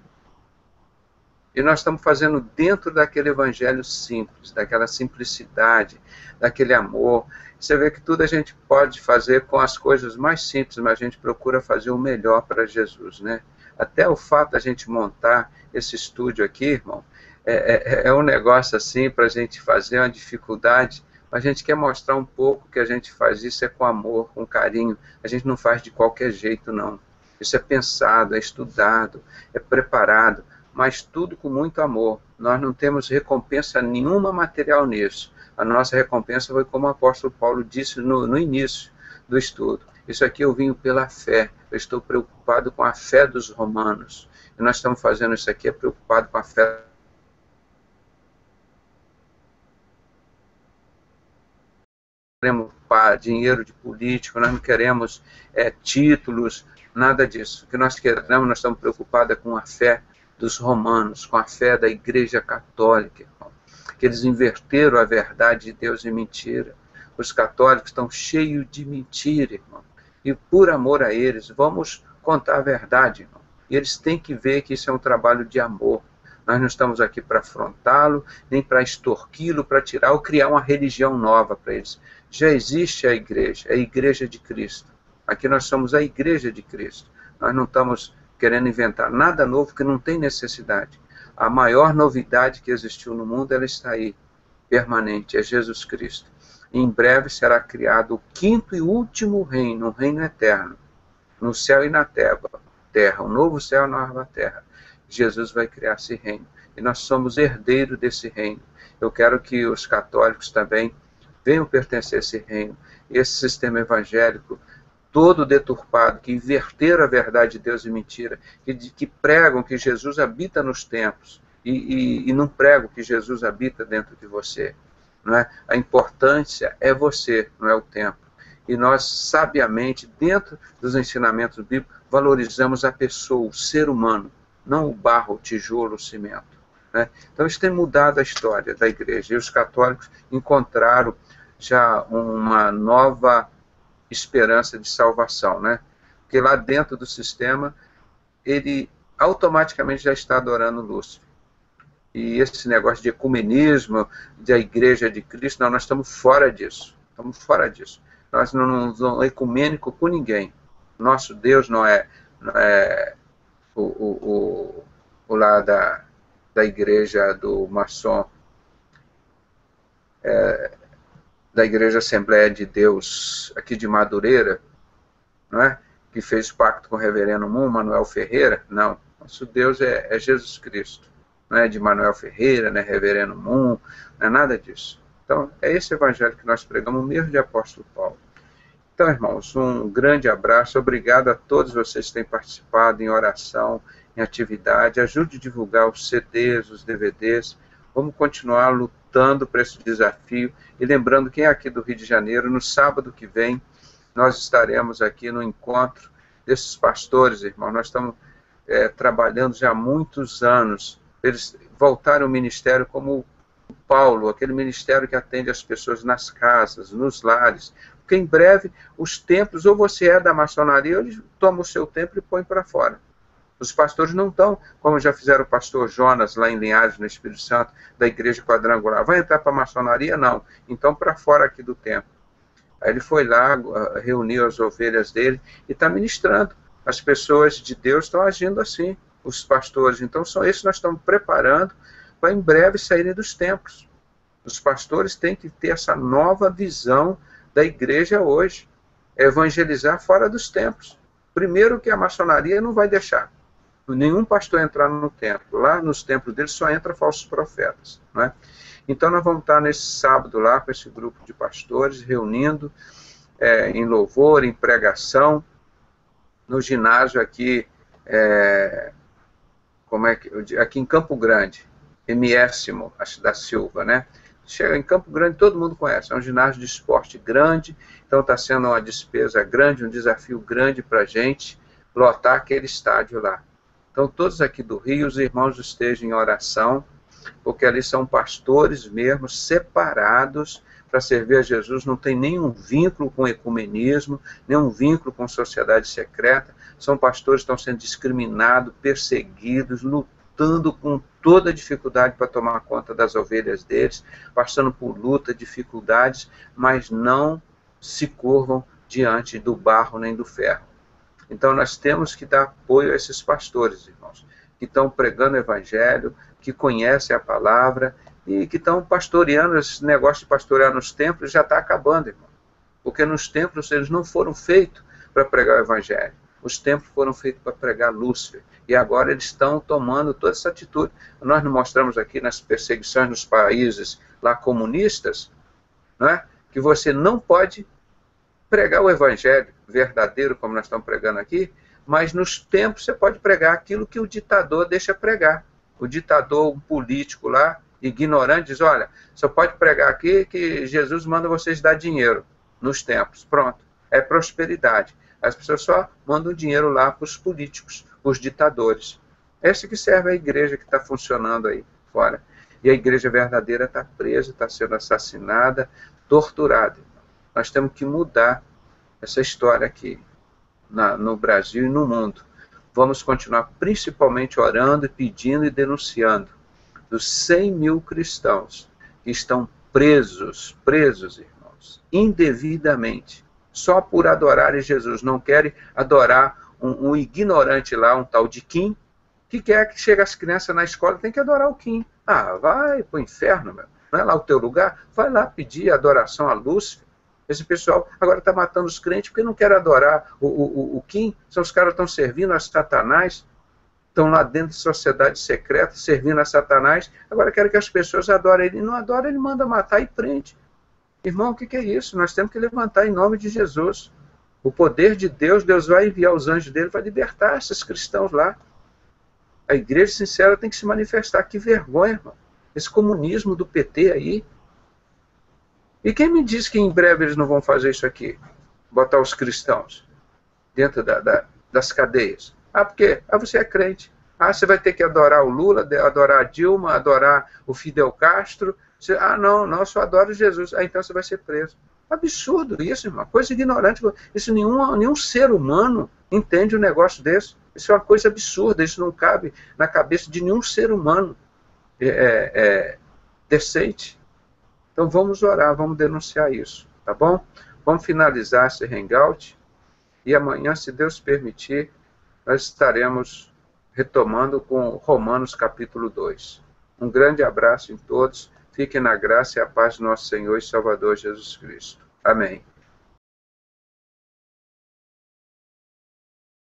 E nós estamos fazendo dentro daquele evangelho simples, daquela simplicidade, daquele amor. Você vê que tudo a gente pode fazer com as coisas mais simples, mas a gente procura fazer o melhor para Jesus, né? Até o fato da gente montar esse estúdio aqui, irmão, é um negócio assim para a gente fazer, uma dificuldade. A gente quer mostrar um pouco que a gente faz isso com amor, com carinho. A gente não faz de qualquer jeito, não. Isso é pensado, é estudado, é preparado, mas tudo com muito amor. Nós não temos recompensa nenhuma material nisso. A nossa recompensa foi como o apóstolo Paulo disse no início do estudo. Isso aqui eu vim pela fé. Eu estou preocupado com a fé dos romanos. E nós estamos fazendo isso aqui preocupado com a fé. Queremos dinheiro de político, nós não queremos títulos, nada disso. O que nós queremos, nós estamos preocupados com a fé dos romanos, com a fé da Igreja Católica, irmão, que eles inverteram a verdade de Deus em mentira. Os católicos estão cheios de mentira, irmão, e por amor a eles, vamos contar a verdade, irmão. E eles têm que ver que isso é um trabalho de amor. Nós não estamos aqui para afrontá-lo, nem para extorquí-lo, para tirar ou criar uma religião nova para eles. Já existe a Igreja de Cristo. Aqui nós somos a Igreja de Cristo. Nós não estamos querendo inventar nada novo que não tem necessidade. A maior novidade que existiu no mundo, ela está aí, permanente, é Jesus Cristo. E em breve será criado o quinto e último reino, um reino eterno, no céu e na terra, um novo céu e uma nova terra. Jesus vai criar esse reino. E nós somos herdeiros desse reino. Eu quero que os católicos também venham pertencer a esse reino. Esse sistema evangélico todo deturpado, que inverteram a verdade de Deus em mentira, que pregam que Jesus habita nos templos e não pregam que Jesus habita dentro de você. Não é? A importância é você, não é o templo. E nós, sabiamente, dentro dos ensinamentos bíblicos, valorizamos a pessoa, o ser humano, não o barro, o tijolo, o cimento. Né? Então isso tem mudado a história da igreja. E os católicos encontraram já uma nova esperança de salvação, né? Porque lá dentro do sistema, ele automaticamente já está adorando Lúcifer. E esse negócio de ecumenismo, da Igreja de Cristo, nós estamos fora disso. Estamos fora disso. Nós não somos ecumênicos com ninguém. Nosso Deus não é o lá da igreja do maçom, da Igreja Assembleia de Deus aqui de Madureira, não é? Que fez pacto com o reverendo Manuel Ferreira. Não, nosso Deus é Jesus Cristo. Não é de Manuel Ferreira, não é reverendo não é nada disso. Então, é esse evangelho que nós pregamos, mesmo de apóstolo Paulo. Então, irmãos, um grande abraço, obrigado a todos vocês que têm participado em oração, em atividade, ajude a divulgar os CDs, os DVDs, vamos continuar lutando para esse desafio, e lembrando, quem é aqui do Rio de Janeiro, no sábado que vem, nós estaremos aqui no encontro desses pastores, irmãos, nós estamos trabalhando já há muitos anos, eles voltaram ao ministério como o Paulo, aquele ministério que atende as pessoas nas casas, nos lares, porque em breve os templos, ou você é da maçonaria, ou eles tomam o seu templo e põem para fora. Os pastores não estão, como já fizeram o pastor Jonas lá em Linhares, no Espírito Santo, da igreja quadrangular. Vai entrar para a maçonaria? Não. Então para fora aqui do templo. Aí ele foi lá, reuniu as ovelhas dele e está ministrando. As pessoas de Deus estão agindo assim, os pastores. Então são esses que nós estamos preparando para em breve saírem dos templos. Os pastores têm que ter essa nova visão da igreja hoje. É evangelizar fora dos templos. Primeiro que a maçonaria não vai deixar nenhum pastor entrar no templo. Lá nos templos deles só entra falsos profetas. Não é? Então nós vamos estar nesse sábado lá com esse grupo de pastores, reunindo em louvor, em pregação, no ginásio aqui, aqui em Campo Grande, Miésimo da Silva, né? Chega em Campo Grande, todo mundo conhece, é um ginásio de esporte grande, então está sendo uma despesa grande, um desafio grande para a gente lotar aquele estádio lá. Então todos aqui do Rio, os irmãos estejam em oração, porque ali são pastores mesmo, separados para servir a Jesus não tem nenhum vínculo com ecumenismo, nenhum vínculo com sociedade secreta. São pastores que estão sendo discriminados, perseguidos, lutando com toda a dificuldade para tomar conta das ovelhas deles, passando por luta, dificuldades, mas não se curvam diante do barro nem do ferro. Então nós temos que dar apoio a esses pastores, irmãos, que estão pregando o evangelho, que conhecem a palavra e que estão pastoreando. Esse negócio de pastorear nos templos já está acabando, irmão. Porque nos templos eles não foram feitos para pregar o evangelho. Os templos foram feitos para pregar Lúcifer. E agora eles estão tomando toda essa atitude. Nós não mostramos aqui nas perseguições nos países lá comunistas, não é? Que você não pode pregar o evangelho verdadeiro, como nós estamos pregando aqui, mas nos templos você pode pregar aquilo que o ditador deixa pregar. O ditador, um político lá, ignorante, diz, olha, só pode pregar aqui que Jesus manda vocês dar dinheiro nos templos. Pronto, é prosperidade. As pessoas só mandam dinheiro lá para os políticos, os ditadores. Esse que serve a igreja que está funcionando aí fora. E a igreja verdadeira está presa, está sendo assassinada, torturada. Nós temos que mudar essa história aqui, no Brasil e no mundo. Vamos continuar principalmente orando, pedindo e denunciando dos 100 mil cristãos que estão presos, irmãos, indevidamente, só por adorarem Jesus. Não querem adorar um ignorante lá, um tal de Kim, que quer que chegue as crianças na escola, tem que adorar o Kim. Ah, vai pro inferno, meu. Não é lá o teu lugar? Vai lá pedir adoração a Lúcifer. Esse pessoal agora está matando os crentes porque não quer adorar o Kim. São os caras que estão servindo a Satanás, estão lá dentro de sociedade secreta, servindo a Satanás. Agora querem que as pessoas adorem ele. Não adoram, ele manda matar e prende. Irmão, o que é isso? Nós temos que levantar em nome de Jesus. O poder de Deus, Deus vai enviar os anjos dele para libertar esses cristãos lá. A igreja sincera tem que se manifestar. Que vergonha, irmão. Esse comunismo do PT aí. E quem me diz que em breve eles não vão fazer isso aqui? Botar os cristãos dentro das cadeias. Ah, por quê? Ah, você é crente. Ah, você vai ter que adorar o Lula, adorar a Dilma, adorar o Fidel Castro. Ah, não, só adoro Jesus. Ah, então você vai ser preso. Absurdo isso, irmão. Coisa ignorante. Isso nenhum ser humano entende um negócio desse. Isso é uma coisa absurda. Isso não cabe na cabeça de nenhum ser humano decente. Então vamos orar, vamos denunciar isso, tá bom? Vamos finalizar esse hangout e amanhã, se Deus permitir, nós estaremos retomando com Romanos capítulo 2. Um grande abraço em todos, fiquem na graça e a paz do nosso Senhor e Salvador Jesus Cristo. Amém.